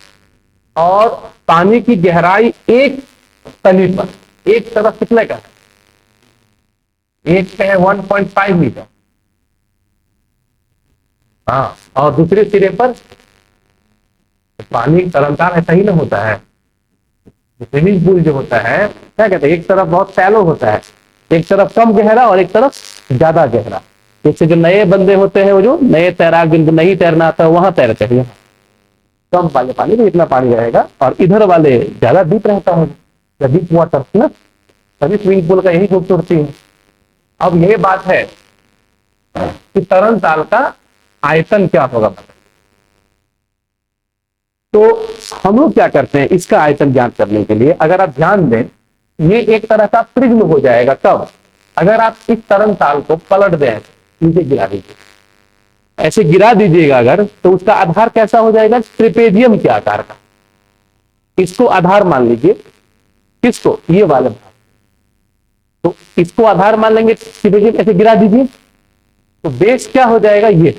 और पानी की गहराई एक तली पर, एक तरफ कितने का, एक है 1.5 मीटर, हाँ, और दूसरे सिरे पर पानी तरंताल ऐसा ही ना होता है। स्विमिंग पूल जो होता है क्या कहते हैं, एक तरफ बहुत शैलो होता है, एक तरफ कम गहरा और एक तरफ ज्यादा गहरा। जैसे जो नए बंदे होते हैं, वो जो नए तैराक जिनको नहीं तैरना आता है वहां तैरते हैं, कम वाले पानी में इतना पानी रहेगा और इधर वाले ज्यादा डीप रहता है, डीप वाटर ना, तभी स्विमिंग पूल का यही खूबसूरती है। अब यह बात है कि तरंताल का आयतन क्या होगा, तो हम लोग क्या करते हैं इसका आयतन ज्ञात करने के लिए, अगर आप ध्यान दें ये एक तरह का प्रिज्म हो जाएगा। कब, अगर आप इस तरंताल को पलट दें, नीचे गिरा दीजिए, ऐसे गिरा दीजिएगा अगर, तो उसका आधार कैसा हो जाएगा, ट्रिपेजियम के आकार का। इसको आधार मान लीजिए, किसको, ये वाले भाग, तो इसको आधार मान लेंगे, ट्रिपेजियम ऐसे गिरा दीजिए, तो बेस क्या हो जाएगा ये।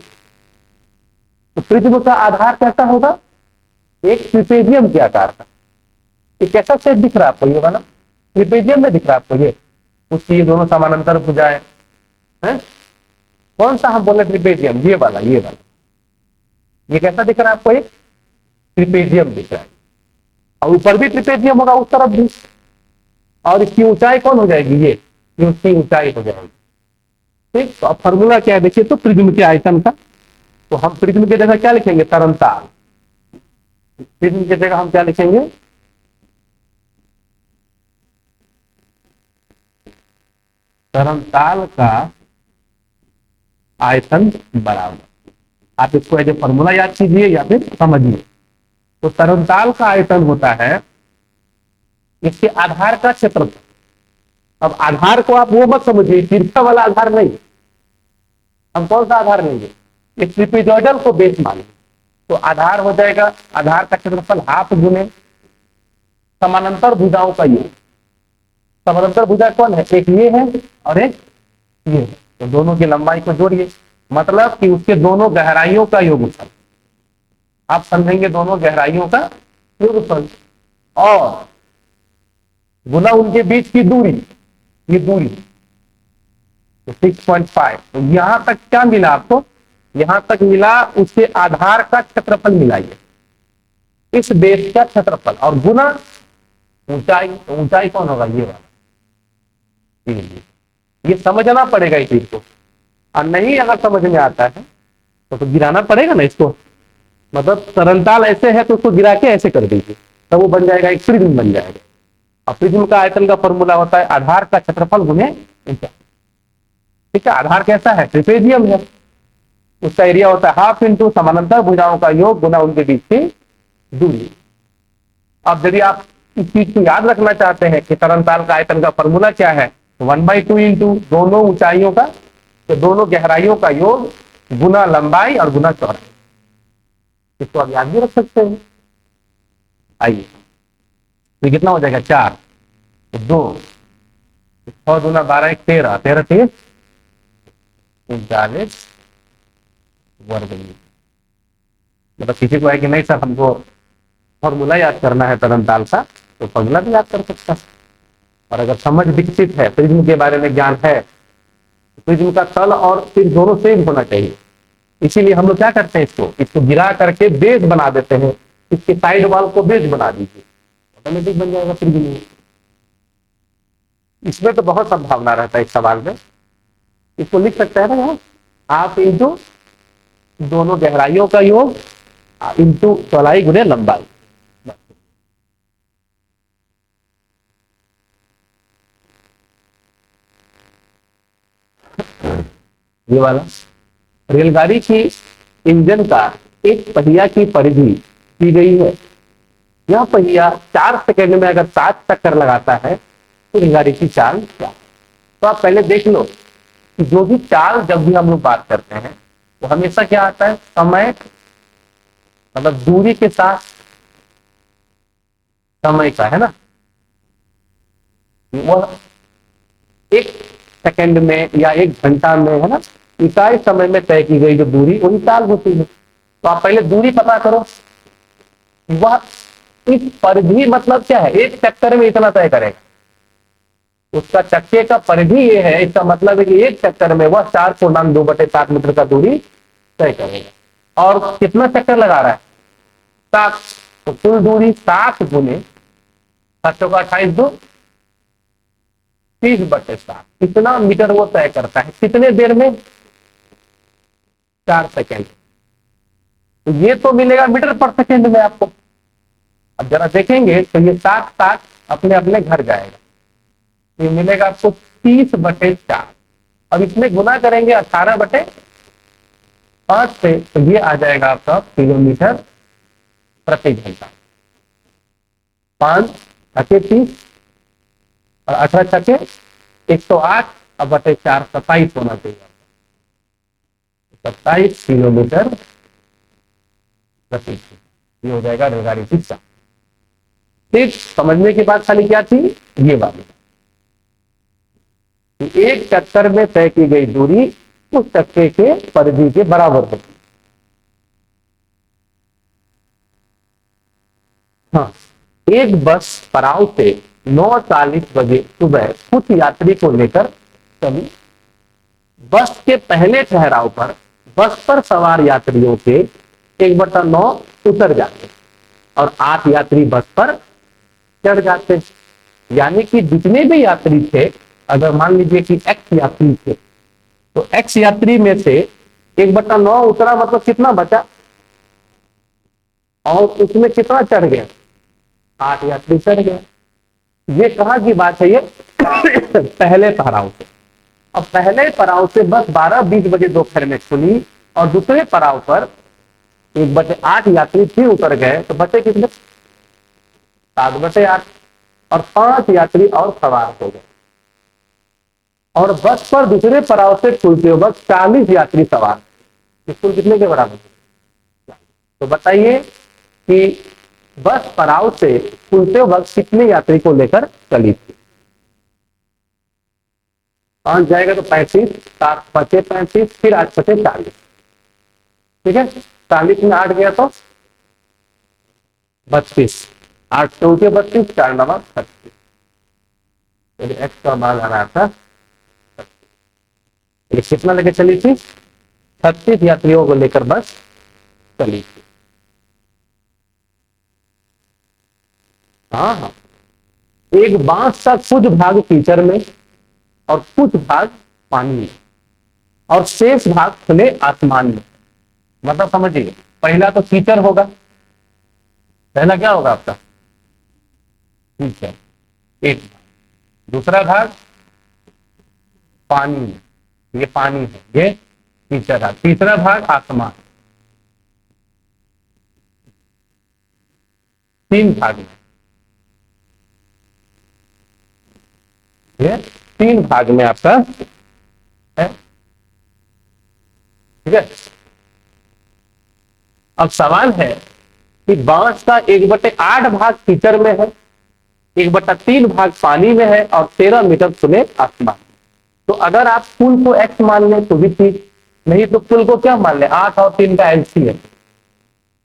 तो प्रिज्म का आधार कैसा होगा, एक ट्रिपेजियम के आकार का। ये कैसा शेप दिख रहा है आपको, ये वाला ट्रिपेजियम में दिख रहा है आपको, ये उसकी ये दोनों समानांतर भुजाएं हैं, कौन सा हम बोले ट्रिपेजियम, ये वाला, ये वाला, ये कैसा दिख रहा है आपको, एक ट्रिपेजियम दिख रहा है और ऊपर भी ट्रिपेजियम होगा उस तरफ भी, और इसकी ऊंचाई कौन हो जाएगी, ये उसकी ऊंचाई हो जाएगी। ठीक, तो अब फॉर्मूला क्या है देखिए, तो प्रिज्म के आयतन का, तो हम प्रिज्म की जगह क्या लिखेंगे, तरंताल। प्रिज्म की जगह हम क्या लिखेंगे, तरंताल का आयतन बराबर, आप इसको ऐसे फॉर्मूला याद कीजिए या फिर समझिए। तो तरंताल का आयतन होता है इसके आधार का क्षेत्रफल। अब आधार को आप वो मत समझिए, तिरछा वाला आधार नहीं, हम कौन सा आधार लेंगे, इस ट्रिपेजॉइडल को बेस मानेंगे। तो आधार हो जाएगा, आधार का क्षेत्रफल हाफ गुने समानांतर भुजाओं का योग। समानांतर भुजा कौन है, एक ये है और एक ये है, तो दोनों की लंबाई को जोड़िए, मतलब कि उसके दोनों गहराइयों का योगफल। आप समझेंगे दोनों गहराइयों का योगफल और गुना उनके बीच की दूरी, ये दूरी तो 6.5। तो यहां तक क्या मिला आपको, यहां तक मिला उसके आधार का क्षेत्रफल मिलाइए, इस बेस का क्षेत्रफल और गुना ऊंचाई। तो ऊंचाई कौन होगा, ये वाला। ये समझना पड़ेगा इस चीज को, और नहीं अगर समझ में आता है तो गिराना पड़ेगा ना इसको। मतलब तरलताल ऐसे है तो उसको गिरा के ऐसे कर दीजिए, तब वो बन जाएगा, एक प्रिज्म बन जाएगा। और प्रिज्म का आयतन का फॉर्मूला होता है आधार का क्षेत्रफल गुने ऊंचाई। ठीक है, आधार कैसा है, ट्रिपेजियम है, उसका एरिया होता है हाफ इंटू समानांतर भुजाओं का योग गुना उनके बीच की दूरी। अब यदि आप इस चीज को याद रखना चाहते हैं कि तरलताल का आयतन का फॉर्मूला क्या है, 1/2 इंटू दोनों ऊंचाइयों का, तो दोनों गहराइयों का योग गुना लंबाई और गुना चौड़ाई। इसको आप याद भी रख सकते हैं। आइए, तो कितना हो जाएगा, 4 2 6 दूना 12 1 13 13 30 39 वर्ग मीटर। मतलब किसी को है कि नहीं सर हमको फॉर्मूला याद करना है तरलताल का, तो फॉर्मूला भी याद कर सकता है। और अगर समझ विकसित है, प्रिज्म के बारे में ज्ञान है, तो प्रिज्म का तल और सिर दोनों सेम होना चाहिए। इसीलिए हम लोग क्या करते हैं, इसको गिरा करके बेस बना देते हैं, इसके साइड वॉल को बेस बना दीजिए, ऑटोमेटिक बन जाएगा प्रिज्म। इसमें तो बहुत संभावना रहता है इस सवाल में। इसको लिख सकते हैं ना यहाँ, हाफ इंटू दोनों गहराइयों का योग इंटू चौड़ाई गुने लंबाई। ये वाला रेलगाड़ी की इंजन का एक पहिया की परिधि की गई है। यह पहिया 4 सेकंड में अगर 7 चक्कर लगाता है तो रेलगाड़ी की चाल क्या है। तो आप पहले देख लो कि जो भी चाल जब भी हम लोग बात करते हैं वो हमेशा क्या आता है, समय मतलब दूरी के साथ समय का, है ना। वह 1 सेकंड में या 1 घंटा में, है ना, इकाई समय में तय की गई जो दूरी वही चाल होती है। तो आप पहले दूरी पता करो, वह इस परिधि मतलब क्या है, 1 चक्कर में इतना तय करेगा। उसका चक्के का परिधि ये है, इसका मतलब है कि 1 चक्कर में वह 4.2/7 मीटर का दूरी तय करेगा। और कितना चक्कर लगा रहा है, 7। तो कुल दूरी 7 गुने 7 चौका 28 2 30/7 कितना मीटर वो तय करता है, कितने देर में, 4 सेकेंड। तो ये तो मिलेगा मीटर पर सेकेंड में आपको। अब जरा देखेंगे तो ये 7 अपने अपने घर जाएगा, ये मिलेगा आपको 30/4। अब इसमें गुना करेंगे 18/5 से, तो ये आ जाएगा आपका किलोमीटर प्रति घंटा। 5 छके 30 और 18 छके 108 अब बटे 4 27 होना चाहिए, 27 किलोमीटर प्रति घंटा। ये हो जाएगा रेलगाड़ी की चाल। ठीक, समझने की बात खाली क्या थी, ये वाली, 1 चक्कर में तय की गई दूरी उस चक्के के परिधि के बराबर होती। हाँ, एक बस पड़ाव से 9:40 बजे सुबह कुछ यात्री को लेकर चली। बस के पहले ठहराव पर बस पर सवार यात्रियों के 1/9 उतर जाते और 8 यात्री बस पर चढ़ जाते। यानी कि जितने भी यात्री थे, अगर मान लीजिए कि x यात्री थे, तो x यात्री में से 1/9 उतरा, मतलब कितना बचा, और उसमें कितना चढ़ गया, 8 यात्री चढ़ गए। ये कहाँ की बात है, ये पहले पड़ाव से। अब पहले पड़ाव से बस 12:20 बजे दोपहर में खुली और दूसरे पड़ाव पर 1/8 यात्री फिर उतर गए, तो बचे कितने, 7/8, और 5 यात्री और सवार हो गए। और बस पर दूसरे पड़ाव से खुलते वक्त 40 यात्री सवार, कुल कितने के बराबर? तो बताइए कि बस पड़ाव से खुलते वक्त कितने यात्री को लेकर चली थी? 5 जाएगा तो 35, 7 बचे 35, फिर 8 बचे 40। ठीक है, 40 में 8 गया तो 32, 8 चौके 32, 4 नवा 36। एक्स का मान आ रहा था, कितना लेकर चली थी? 36 यात्रियों को लेकर बस चली थी। हाँ हाँ, एक बांस का कुछ भाग कीचड़ में और कुछ भाग पानी में और शेष भाग खुले आसमान में। मतलब समझिए, पहला तो कीचड़ होगा, पहला क्या होगा आपका? कीचड़, एक भाग। दूसरा भाग पानी में, ये पानी है, ये कीचड़ है। तीसरा भाग आसमान, 3 भाग में, ये 3 भाग में आपका है। ठीक है, अब सवाल है कि बांस का 1/8 भाग कीचड़ में है, 1/3 भाग पानी में है और 13 मीटर खुले आसमान। तो अगर आप पुल को x मान लें तो भी ठीक, नहीं तो पुल को क्या मान लें? 8 और 3 का LCM।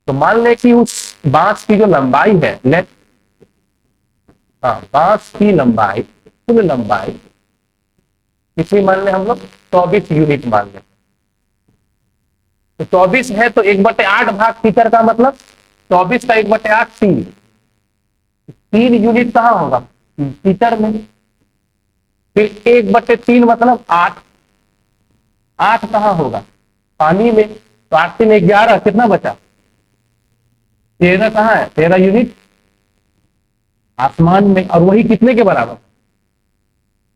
तो मान लें कि उस बांस की जो लंबाई है, लेट, हाँ, बांस की लंबाई, कुल लंबाई कितनी मान लें हम लोग? 24 यूनिट मान लें। तो 24 है तो 1/8 भाग कीचड़ का मतलब 24 का 1/8 3, 3 यूनिट कहाँ होगा? कीचड़ में। फिर 1/3 मतलब 8, 8 कहाँ होगा? पानी में। तो 8 3 11, कितना बचा? 13 कहाँ है? 13 यूनिट आसमान में। और वही कितने के बराबर?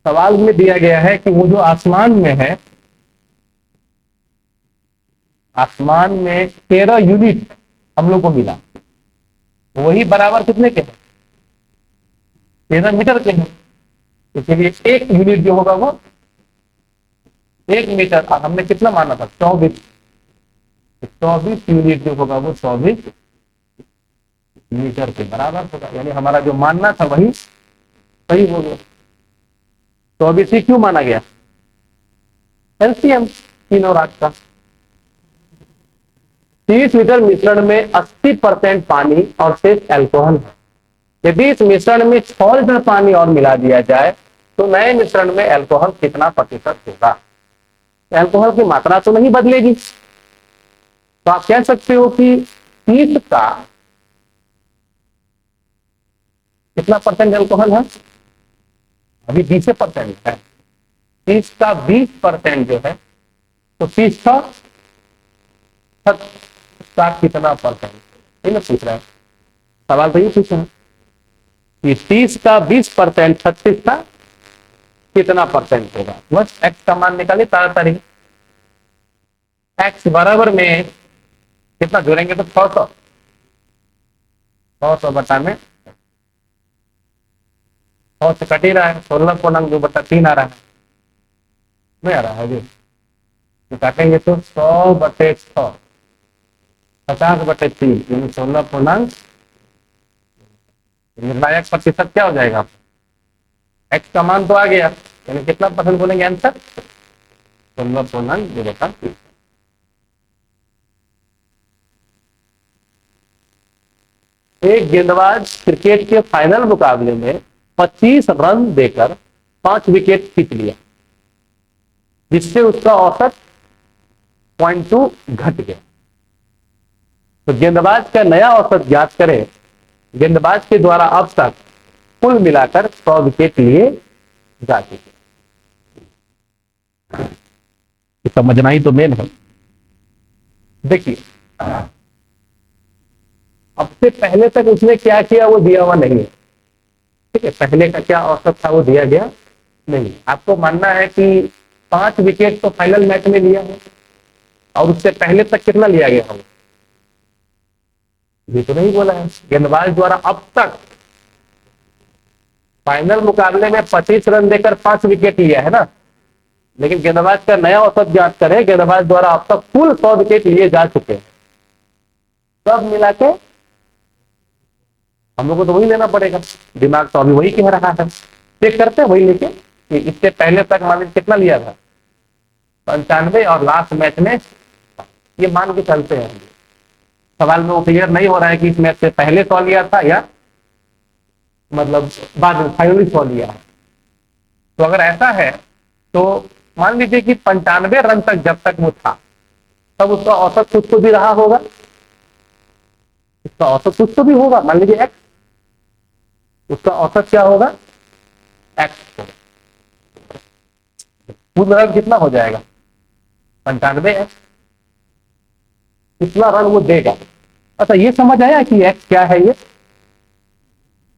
सवाल में दिया गया है कि वो जो आसमान में है, आसमान में 13 यूनिट हम लोग को मिला, वही बराबर कितने के हैं? 13 मीटर के हैं। तो चलिए 1 यूनिट जो होगा वो 1 मीटर, और हमने कितना माना था? 24। 24 यूनिट जो होगा वो 24 मीटर के बराबर होगा। यानी हमारा जो मानना था वही सही हो गया। 24 ही क्यों माना गया? LCM 3 और 8 का। 30 लीटर मिश्रण में 80% पानी और शेष अल्कोहल है। यदि इस मिश्रण में 6 लीटर पानी और मिला दिया जाए तो नए मिश्रण में अल्कोहल कितना प्रतिशत होगा? अल्कोहल की मात्रा तो नहीं बदलेगी, तो आप कह सकते हो कि 30 का कितना परसेंट अल्कोहल है? अभी 20% है। 30 का 20% जो है, तो 30 का कितना परसेंट? ये ना पूछ रहा है सवाल, तो ये पूछ रहा है कि 30 का 20%, 36 का कितना परसेंट होगा? बस x का मान निकालिए ताड़ाताड़ी। x बराबर में कितना जोड़ेंगे तो 600, 600 बटा में 100 से कट ही रहा है, 16.2/3 आ रहा है, नहीं आ रहा है जी। तो काटेंगे तो 100/6, 50/3, यानी 16 निर्णायक प्रतिशत क्या हो जाएगा? एक्स का मान तो आ गया, यानी कितना परसेंट बोलेंगे आंसर? 16.2/3। एक गेंदबाज क्रिकेट के फाइनल मुकाबले में 25 रन देकर 5 विकेट खींच लिया, जिससे उसका औसत 0.2 घट गया। तो गेंदबाज का नया औसत ज्ञात करें। गेंदबाज के द्वारा अब तक कुल मिलाकर 100 विकेट लिए जा चुके। समझना ही तो मेन है। देखिए, अब से पहले तक उसने क्या किया वो दिया हुआ नहीं है। ठीक है, पहले का क्या औसत था वो दिया गया नहीं। आपको मानना है कि 5 विकेट तो फाइनल मैच में लिया है, और उससे पहले तक कितना लिया गया हो ये तो नहीं बोला है। गेंदबाज द्वारा अब तक फाइनल मुकाबले में 25 रन देकर 5 विकेट लिया है ना, लेकिन गेंदबाज का नया औसत ज्ञात करें। गेंदबाज द्वारा अब तक कुल 100 विकेट लिए जा चुके हैं, सब मिला के हम लोग को तो वही लेना पड़ेगा। दिमाग तो अभी वही कह रहा है, चेक करते हैं वही लेके कि इससे पहले तक मान लीजिए कितना लिया था 95 और लास्ट मैच में ये मान के चलते हैं। सवाल में वो क्लियर नहीं हो रहा है कि इस मैच से पहले 100 लिया था या मतलब बाद में फाइनली 100 लिया है। तो अगर ऐसा है तो मान लीजिए कि 95 रन तक जब तक वो था तब उसका औसत कुछ तो भी रहा होगा, उसका औसत कुछ तो भी होगा, मान लीजिए एक्स, उसका औसत क्या होगा एक्स। कुल रन कितना हो जाएगा 95 एक्स, कितना रन वो देगा। अच्छा ये समझ आया कि एक्स क्या है, ये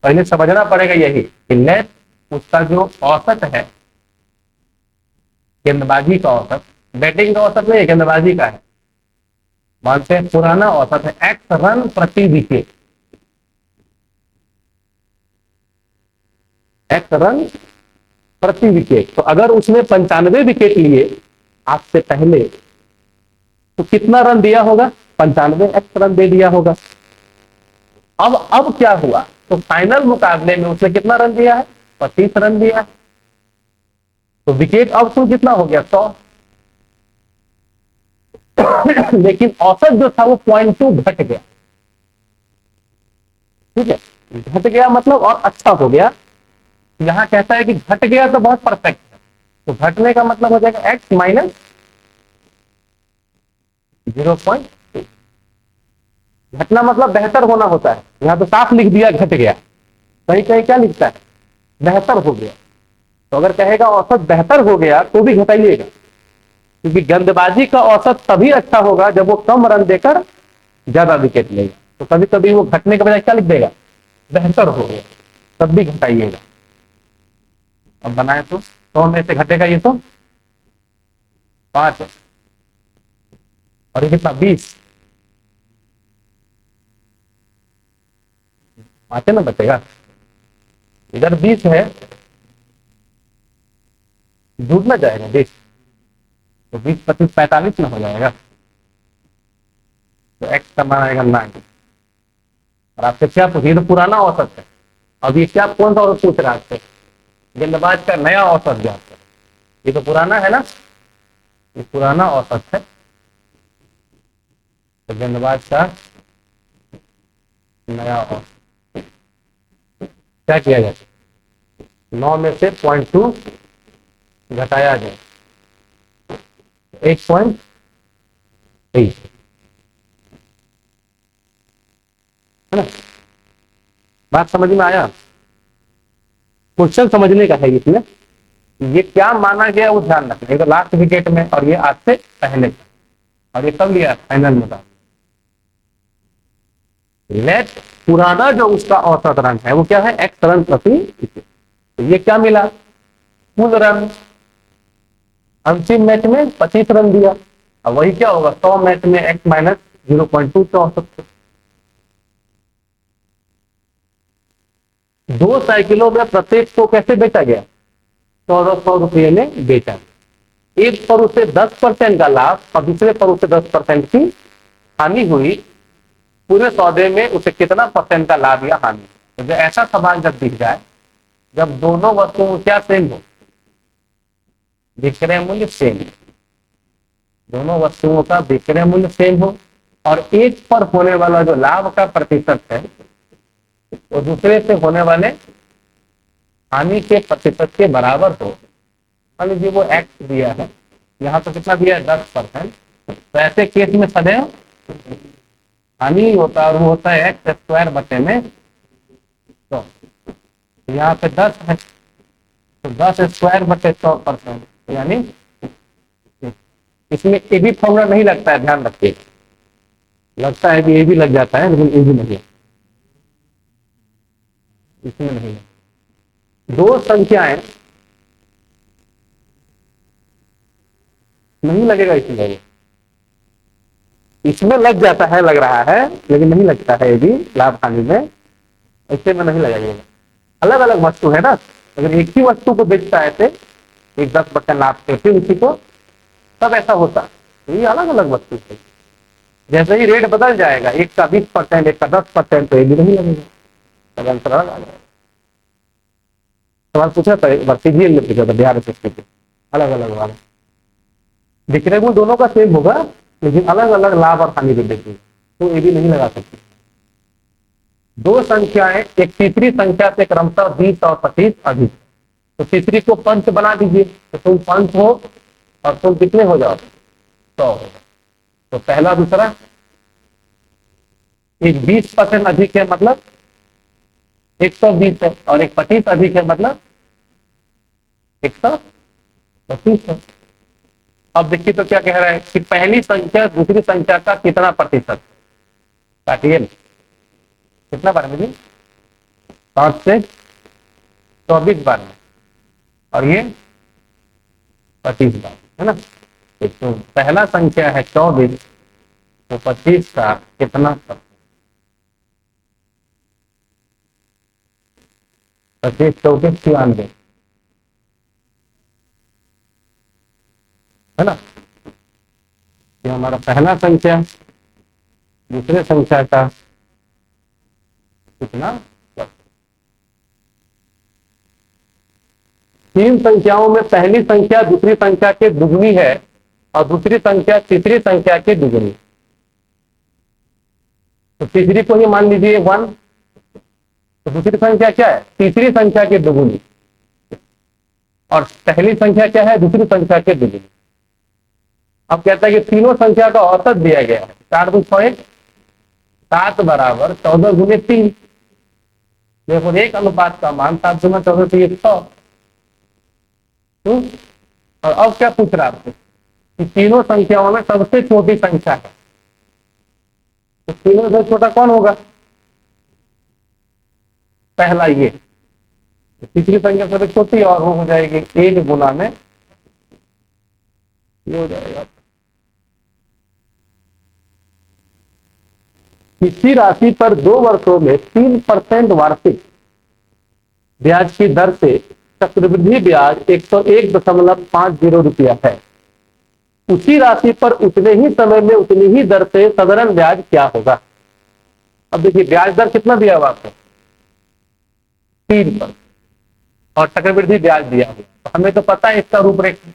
पहले समझना पड़ेगा यही कि लेट उसका जो औसत है गेंदबाजी का औसत, बैटिंग का औसत नहीं है, गेंदबाजी का है, मानते हैं पुराना औसत है एक्स रन प्रति विकेट, एक्स रन प्रति विकेट। तो अगर उसने 95 विकेट लिए आज से पहले तो कितना रन दिया होगा 95 एक्स रन दे दिया होगा। अब क्या हुआ तो फाइनल मुकाबले में उसने कितना रन दिया है 25 रन दिया है, तो विकेट अब कुल कितना हो गया 100 लेकिन औसत जो था वो 0.2 घट गया। ठीक है, घट गया मतलब और अच्छा हो गया। यहां कहता है कि घट गया तो बहुत परफेक्ट है, तो घटने का मतलब हो जाएगा एक्स माइनस 0.2। घटना मतलब बेहतर होना होता है, यहां तो साफ लिख दिया घट गया, कहीं कहीं क्या लिखता है बेहतर हो गया। तो अगर कहेगा औसत बेहतर हो गया तो भी घटाइएगा, क्योंकि गेंदबाजी का औसत तभी अच्छा होगा जब वो कम रन देकर ज्यादा विकेट लेगा। तो कभी कभी वो घटने के बजाय क्या लिख देगा बेहतर हो गया, तब भी घटाइएगा। अब बनाए तो 100 में से घटेगा ये तो 5 और ये कितना 20, 5 में बचेगा, इधर 20 है, जुड़ ना जाएगा 20, तो 20 25 45 में हो जाएगा, तो एक्स का मान आएगा 9। और आपसे क्या पूछिए तो पुराना औसत है। अब ये क्या कौन सा औसत पूछ रहा है आपसे, गेंदबाज का नया औसत ज्ञात है। ये तो पुराना है ना, ये पुराना औसत है, तो गेंदबाज का नया औसत क्या किया जाए 9 में से 0.2 घटाया जाए 1.3 है ना। बात समझ में आया, क्वेश्चन समझने का है इसमें, ये क्या माना गया वो ध्यान रखना। ये तो लास्ट विकेट में और ये आज से पहले, और ये कब लिया फाइनल में था। लेट पुराना जो उसका औसत रन है वो क्या है एक्स रन प्रति विकेट, तो ये क्या मिला कुल रन, अंतिम मैच में 25 रन दिया, अब वही क्या होगा 100 मैच में एक्स माइनस 0.2 का औसत। 2 साइकिलों में प्रत्येक को कैसे बेचा गया 1400 रुपये में बेचा गया। एक पर उसे 10% का लाभ और दूसरे पर उसे 10% की हानि हुई, पूरे सौदे में उसे कितना परसेंट का लाभ या हानि। तो जो ऐसा सवाल जब दिख जाए जब दोनों वस्तुओं क्या सेम हो, विक्रय मूल्य सेम, दोनों वस्तुओं का विक्रय मूल्य सेम हो और एक पर होने वाला जो लाभ का प्रतिशत है वो दूसरे से होने वाले हानि के प्रतिशत के बराबर हो। मान लीजिए वो एक्स दिया है, यहाँ तो कितना दिया है 10%, तो ऐसे केस में सदैव हानि होता है और वो होता है एक्स स्क्वायर बटे में। तो यहाँ पे 10 है तो 10 स्क्वायर बटे 100%, यानी इसमें ए भी फॉर्मूला नहीं लगता है, ध्यान रखिए, लगता है कि ए भी लग जाता है लेकिन ए भी नहीं, इसमें नहीं है। दो संख्याएं नहीं लगेगा इसमें, इसमें लग जाता है, लग रहा है लेकिन नहीं लगता है ये भी लाभ हानि में, इससे में नहीं लगाइएगा। अलग अलग वस्तु है ना, अगर एक ही वस्तु को बेचता है एक 10% नापते फिर उसी को, तब ऐसा होता है। ये अलग अलग वस्तु है। जैसे ही रेट बदल जाएगा, एक का 20%, एक का 10%, तो ये भी नहीं लगेगा, तब आंसर अलग आ जाएगा। सवाल पूछा था एक बार सीजीएल में पूछा था बिहार एसएससी के, अलग अलग वाला। दिखने को दोनों का सेम होगा, लेकिन अलग अलग लाभ और हानि भी देखेंगे, तो ये भी नहीं लगा सकते। दो संख्याएं एक तीसरी संख्या से क्रमशः 20 और 25 अधिक, तो तीसरी को पंच बना दीजिए, तो तुम पंच हो और तुम कितने हो जाओ, 100 हो। तो पहला दूसरा, एक 20% अधिक है मतलब 120 है, और एक 25 अधिक है मतलब 125 है। अब देखिए तो क्या कह रहा है कि पहली संख्या दूसरी संख्या का कितना प्रतिशत, काटिए कितना बार में, 5 से 24 बार में, और ये 25 बार, है ना। तो पहला संख्या है 24, तो 25 का कितना, 25 24 94, है ना। ये हमारा पहला संख्या दूसरे संख्या का कितना, तीन संख्याओं में पहली संख्या दूसरी संख्या के दुगनी है और दूसरी संख्या तीसरी संख्या के दुगनी, तो तीसरी को ही मान लीजिए 1, तो दूसरी संख्या क्या है, तीसरी संख्या के दुगुनी, और पहली संख्या क्या है, दूसरी संख्या के दुगुनी। अब कहता है कि तीनों संख्या का औसत दिया गया है, 4 2 6 1 7 बराबर 14 गुने 3, देखो एक अनुपात का मान 7 गुना 14 तो ये 100। और अब क्या पूछ रहा है आपसे कि तीनों संख्याओं में सबसे छोटी संख्या है, तो तीनों से छोटा कौन होगा, पहला ये, तीसरी संख्या सबसे छोटी और वो हो जाएगी 1 गुना में ये हो जाएगा। किसी राशि पर 2 वर्षों में 3% वार्षिक ब्याज की दर से चक्रवृद्धि ब्याज 101.50 रुपया है, उसी राशि पर उतने ही समय में उतनी ही दर से साधारण ब्याज क्या होगा। अब देखिए ब्याज दर कितना दिया हुआ आपको, 3%, और चक्रवृद्धि ब्याज दिया हुआ, तो हमें तो पता है इसका रूपरेखा,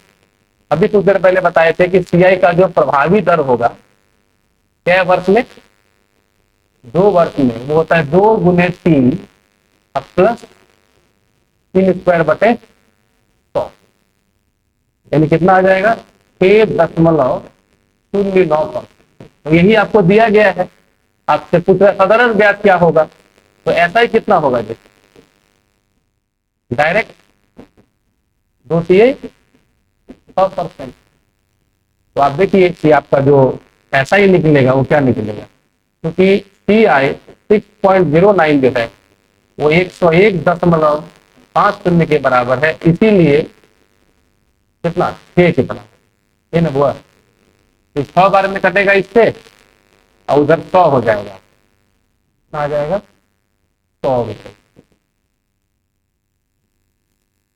अभी कुछ देर पहले बताए थे कि सीआई का जो प्रभावी दर होगा क्या वर्ष में, 2 वर्ष में, वो होता है 2 गुने 3 प्लस 3 स्क्वायर बटे 100, यानी कितना आ जाएगा 6.09%। तो यही आपको दिया गया है, आपसे पूछ रहा साधारण ब्याज क्या होगा, तो ऐसा ही कितना होगा, जैसे डायरेक्ट 2 100%। तो आप देखिए कि आपका जो ऐसा ही निकलेगा वो क्या निकलेगा, क्योंकि CI 6.09 जो है वो 101.50 के बराबर है, इसीलिए कितना 6 कितना है ना, वो 6 बार में कटेगा इससे और उधर 100 हो जाएगा, आ जाएगा 100 रुपये,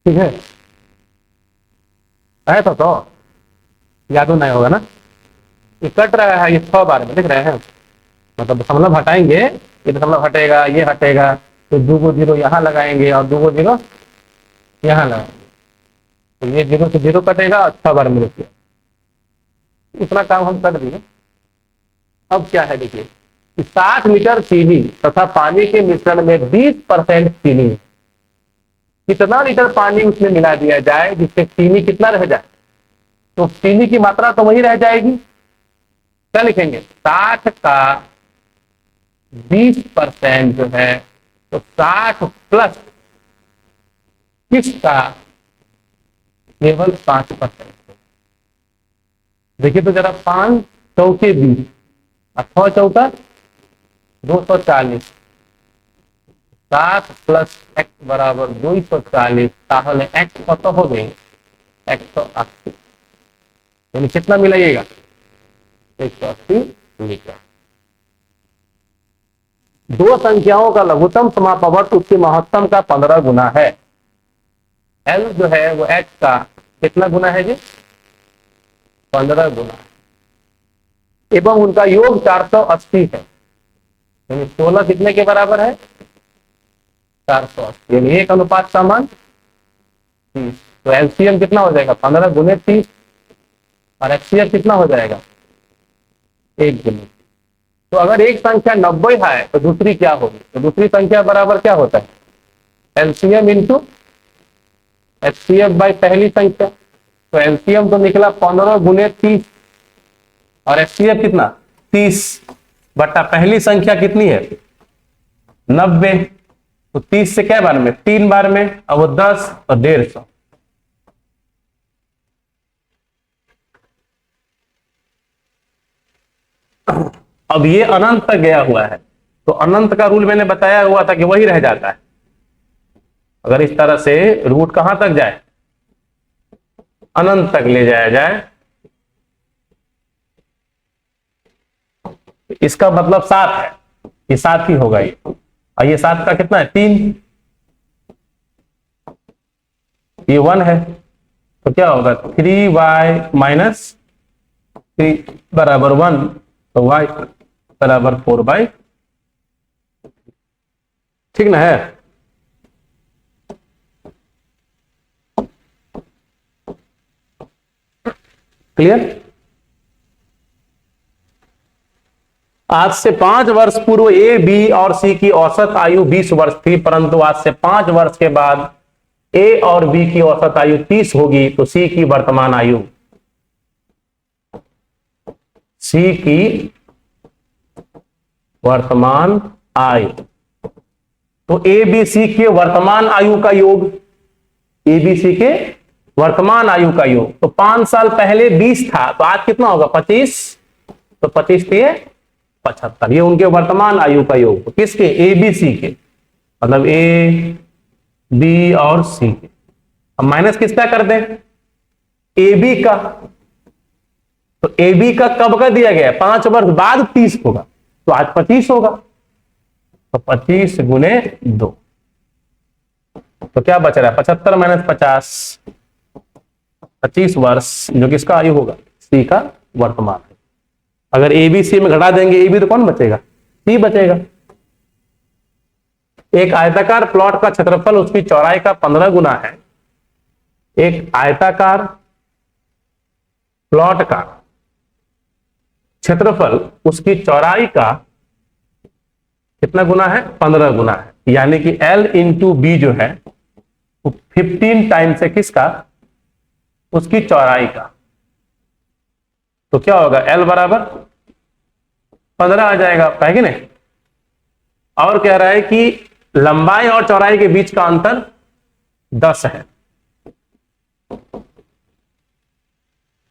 ठीक है तो 100 याद नहीं होगा ना, ये कट रहा है, ये 100 बार में लिख रहे हैं, मतलब दशमलव हटाएंगे, ये दशमलव हटेगा, ये हटेगा, तो 2 को 0 यहाँ लगाएंगे और 2 को 0 यहाँ लगाएंगे, तो ये 0 से 0 कटेगा, 6 बार में रुपया, इतना काम हम कर दिए। अब क्या है देखिए, 60 लीटर चीनी तथा पानी के मिश्रण में 20% चीनी, कितना लीटर पानी उसमें मिला दिया जाए जिससे चीनी कितना रह जाए, तो चीनी की मात्रा तो वही रह जाएगी, क्या लिखेंगे 60 का 20% जो है, तो 60 प्लस किसका केवल 5%। देखिए तो जरा 5 चौके 20, 6 चौका 240, 7 प्लस x बराबर 240, ताहले x कत हो गए 180, यानी कितना मिलाइएगा 180 लीटर। दो संख्याओं का लघुत्तम समापवर्त उसके महत्तम का 15 गुना है, L जो है वो x का कितना गुना है जी? 15 गुना, एवं उनका योग 480 है। यानी 16 कितने के बराबर है? 480, यानी 1 का मान 30। तो एलसीएम कितना हो जाएगा? 15 गुने 30, और एचसीएफ कितना हो जाएगा? 1 गुने। तो अगर एक संख्या 90 है तो दूसरी क्या होगी? तो दूसरी संख्या बराबर क्या होता है? एलसीएम इंटू एचसीएफ बाई पहली संख्या। तो एलसीएम तो निकला 15 गुने 30, और एचसीएफ कितना? 30 बटा पहली संख्या कितनी है? 90। तो 30 से क्या बार में? 3 बार में, अब वो 10 और 150। अब ये अनंत तक गया हुआ है, तो अनंत का रूल मैंने बताया हुआ था कि वही रह जाता है। अगर इस तरह से रूट कहां तक जाए? अनंत तक ले जाया जाए, इसका मतलब 7 है, ये 7 ही होगा ये। और ये 7 का कितना है? 3, ये 1 है, तो क्या होगा? 3y माइनस 3 बराबर 1, तो y बराबर 4/। ठीक ना है? क्लियर? आज से 5 वर्ष पूर्व ए, बी और सी की औसत आयु 20 वर्ष थी, परंतु आज से 5 वर्ष के बाद ए और बी की औसत आयु 30 होगी। तो सी की वर्तमान आयु, सी की वर्तमान आयु, तो ए बी सी के वर्तमान आयु का योग, ए बी सी के वर्तमान आयु का योग। तो 5 साल पहले 20 था, तो आज कितना होगा? 25। तो 25 से 75, ये उनके वर्तमान आयु का योग। तो किसके? ए बी सी के, मतलब ए बी और सी के। अब माइनस किसका कर दें? ए बी का। तो ए बी का कब का दिया गया? 5 वर्ष बाद 30 होगा, तो आज 25 होगा। तो 25 गुने 2, तो क्या बच रहा है? 75 माइनस 50, 25 वर्ष, जो किसका आयु होगा? सी का वर्तमान। अगर ए बी सी में घटा देंगे ए बी, तो कौन बचेगा? सी बचेगा। एक आयताकार प्लॉट का क्षेत्रफल उसकी चौड़ाई का 15 गुना है। एक आयताकार प्लॉट का क्षेत्रफल उसकी चौड़ाई का कितना गुना है? 15 गुना है। यानी कि L इंटू बी जो है वो 15 टाइम्स है किसका? उसकी चौड़ाई का। तो क्या होगा? L बराबर 15 आ जाएगा, है कि नहीं? और कह रहा है कि लंबाई और चौड़ाई के बीच का अंतर 10 है।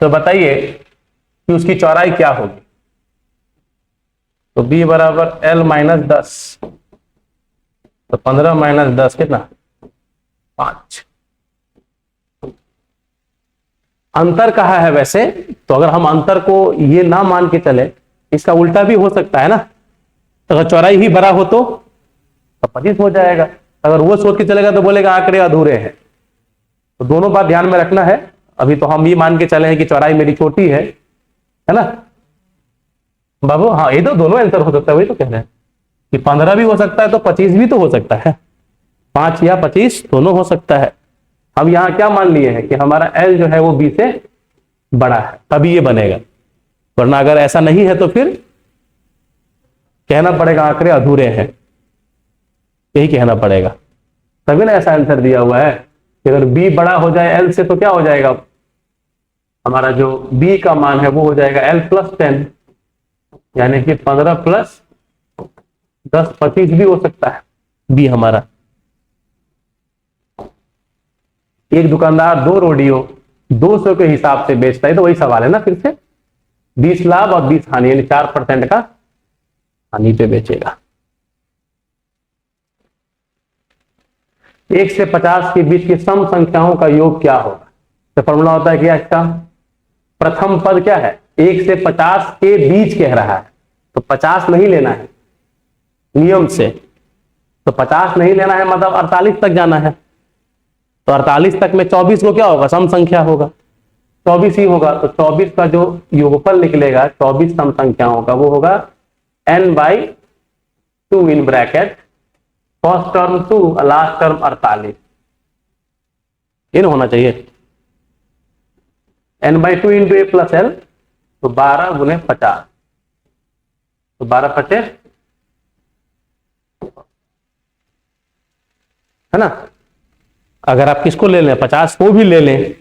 तो बताइए कि उसकी चौड़ाई क्या होगी? तो b बराबर L माइनस 10, तो 15 माइनस 10 कितना? 5। अंतर कहा है वैसे, तो अगर हम अंतर को ये ना मान के चले, इसका उल्टा भी हो सकता है ना। तो अगर चौड़ाई ही बड़ा हो तो 25 हो जाएगा। अगर वो सोच के चलेगा तो बोलेगा आंकड़े अधूरे हैं। तो दोनों बात ध्यान में रखना है। अभी तो हम ये मान के चले हैं कि चौड़ाई मेरी छोटी है ना बाबू? हाँ, ये तो दोनों आंसर हो सकता है, वही तो कह रहे हैं कि 15 भी हो सकता है, तो 25 भी तो हो सकता है। 5 या 25 दोनों हो सकता है। हम यहां क्या मान लिए हैं कि हमारा L जो है वो B से बड़ा है, तभी ये बनेगा। वरना अगर ऐसा नहीं है तो फिर कहना पड़ेगा आंकड़े अधूरे हैं, यही कहना पड़ेगा। तभी ना ऐसा आंसर दिया हुआ है कि अगर B बड़ा हो जाए L से तो क्या हो जाएगा? हमारा जो B का मान है वो हो जाएगा L प्लस 10, यानी कि 15 प्लस 10 25 भी हो सकता है B हमारा। एक दुकानदार 2 रोडियो 200 के हिसाब से बेचता है, तो वही सवाल है ना फिर से। 20 लाभ और 20 हानि, यानी 4% का हानि पे बेचेगा। 1 से 50 के बीच की सम संख्याओं का योग क्या होगा? तो फॉर्मूला होता है क्या इसका? प्रथम पद क्या है? 1 से 50 के बीच कह रहा है, तो 50 नहीं लेना है नियम से। तो 50 नहीं लेना है मतलब 48 तक जाना है। तो 48 तक में 24 को क्या होगा, सम संख्या होगा, 24 ही होगा। तो 24 का जो योगफल निकलेगा 24 सम संख्याओं का, वो होगा n/2 in bracket first term 2 last term 48 इन होना चाहिए। n/2 इंटू ए प्लस एल, तो 12 गुने 50, तो 12 पचे है ना। अगर आप किसको ले लें, 50 को भी ले लें,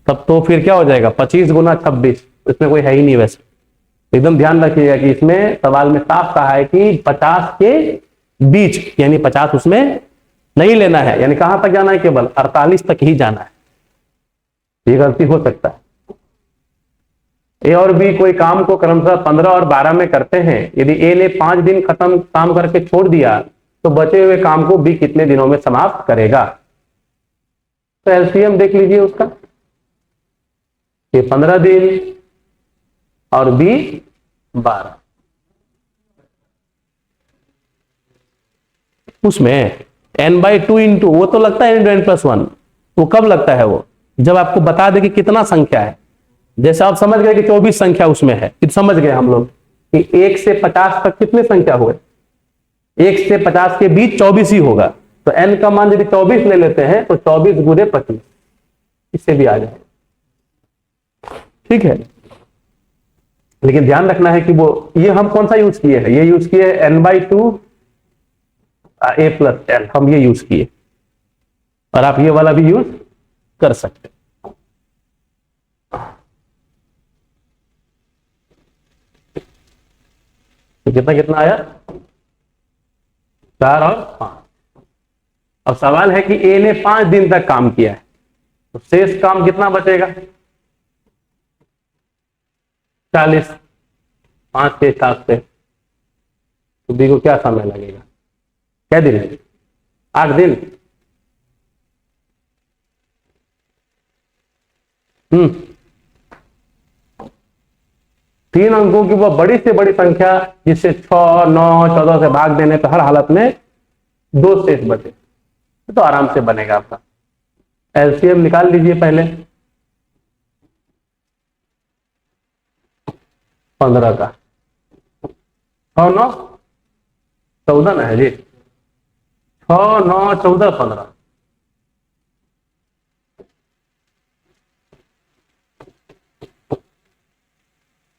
तब तो फिर क्या हो जाएगा, 25 गुना 26, इसमें कोई है ही नहीं वैसे। एकदम ध्यान रखिएगा कि इसमें सवाल में साफ कहा है कि 50 के बीच, यानी 50 उसमें नहीं लेना है, यानी कहां तक जाना है, केवल 48 तक ही जाना है। ये गलती हो सकता है। ए और बी कोई काम को क्रमशः 15 और 12 में करते हैं, यदि ए ने 5 दिन खत्म काम करके छोड़ दिया तो बचे हुए काम को बी कितने दिनों में समाप्त करेगा। तो एलसीएम देख लीजिए उसका, ये 15 दिन और बी 12। उसमें n/2 इंटू, वो तो लगता है n+1, वो कब लगता है, वो जब आपको बता दे कि कितना संख्या है। जैसे आप समझ गए कि 24 संख्या उसमें है, फिर समझ गए हम लोग कि 1 से 50 तक कितने संख्या हुए, 1 से 50 के बीच 24 ही होगा। तो n का मान यदि 24 ले लेते हैं तो 24 गुने 25, इससे भी आ जाए, ठीक है। लेकिन ध्यान रखना है कि वो, ये हम कौन सा यूज किए हैं, ये यूज किए n/2 ए प्लस एल, हम ये यूज किए, और आप ये वाला भी यूज कर सकते। तो कितना कितना आया, 4 और 5। अब सवाल है कि ए ने 5 दिन तक काम किया है, तो शेष काम कितना बचेगा, 40, 5 के हिसाब से। तो बी को क्या समय लगेगा, क्या दिन है, 8 दिन। 3 अंकों की वो बड़ी से बड़ी संख्या जिससे 6, 9, 14 से भाग देने तो हर हालत में 2 शेष बचे, तो आराम से बनेगा आपका। एलसीएम निकाल लीजिए पहले, 15 का 6, 9, 14 ना है जी, 6, 9, 14, 15।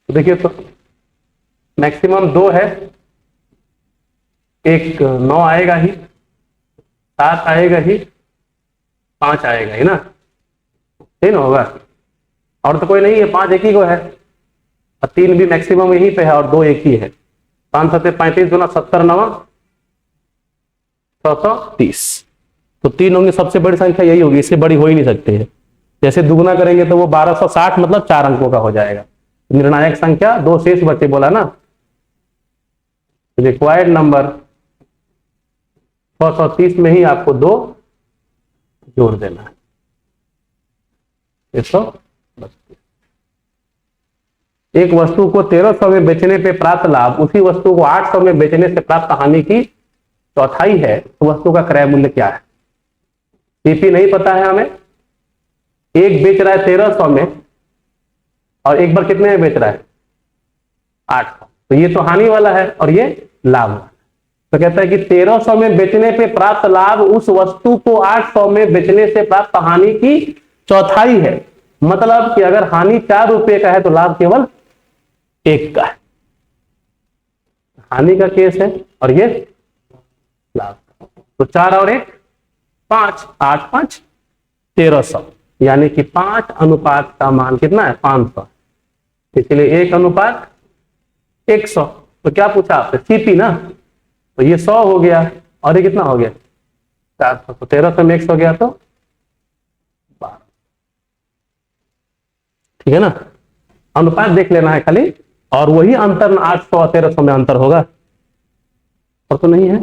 देखिए तो मैक्सिमम 2 है, एक 9 आएगा ही, 7 आएगा ही, 5 आएगा ही ना, सही ना होगा। और तो कोई नहीं है, 5 एक ही को है, और 3 भी मैक्सिमम यहीं पे है, और 2 एक ही है। 5 7 35 गुना 70 9 630, तो 3 होंगे, सबसे बड़ी संख्या यही होगी, इससे बड़ी हो ही नहीं सकती है। जैसे दुगुना करेंगे तो वो 1260, मतलब 4 अंकों का हो जाएगा। निर्णायक संख्या 2 शेष बचे बोला ना, रिक्वायर्ड नंबर 630 में ही आपको 2 जोड़ देना है, 132। एक वस्तु को 1300 में बेचने पे प्राप्त लाभ उसी वस्तु को 800 में बेचने से प्राप्त हानि की चौथाई है, तो वस्तु का क्रय मूल्य क्या है। सीपी नहीं पता है हमें, एक बेच रहा है 1300 में और एक बार कितने में बेच रहा है, 800, तो ये तो हानि वाला है और ये लाभ वाला। तो कहता है कि 1300 में बेचने पे प्राप्त लाभ उस वस्तु को 800 में बेचने से प्राप्त हानि की चौथाई है। मतलब कि अगर हानि 4 रुपए का है तो लाभ केवल 1 का है। हानि का केस है और ये लाभ, तो 4 और 1 5, 8 5 1300, यानी कि 5 अनुपात का मान कितना है, 500, इसलिए 1 अनुपात 100। तो क्या पूछा आपसे, सीपी ना, तो ये 100 हो गया और ये कितना हो गया 400, तो 1300 में 100 गया तो 12, ठीक है ना। अनुपात देख लेना है खाली, और वही अंतर 800 और 1300 में अंतर होगा, और तो नहीं है।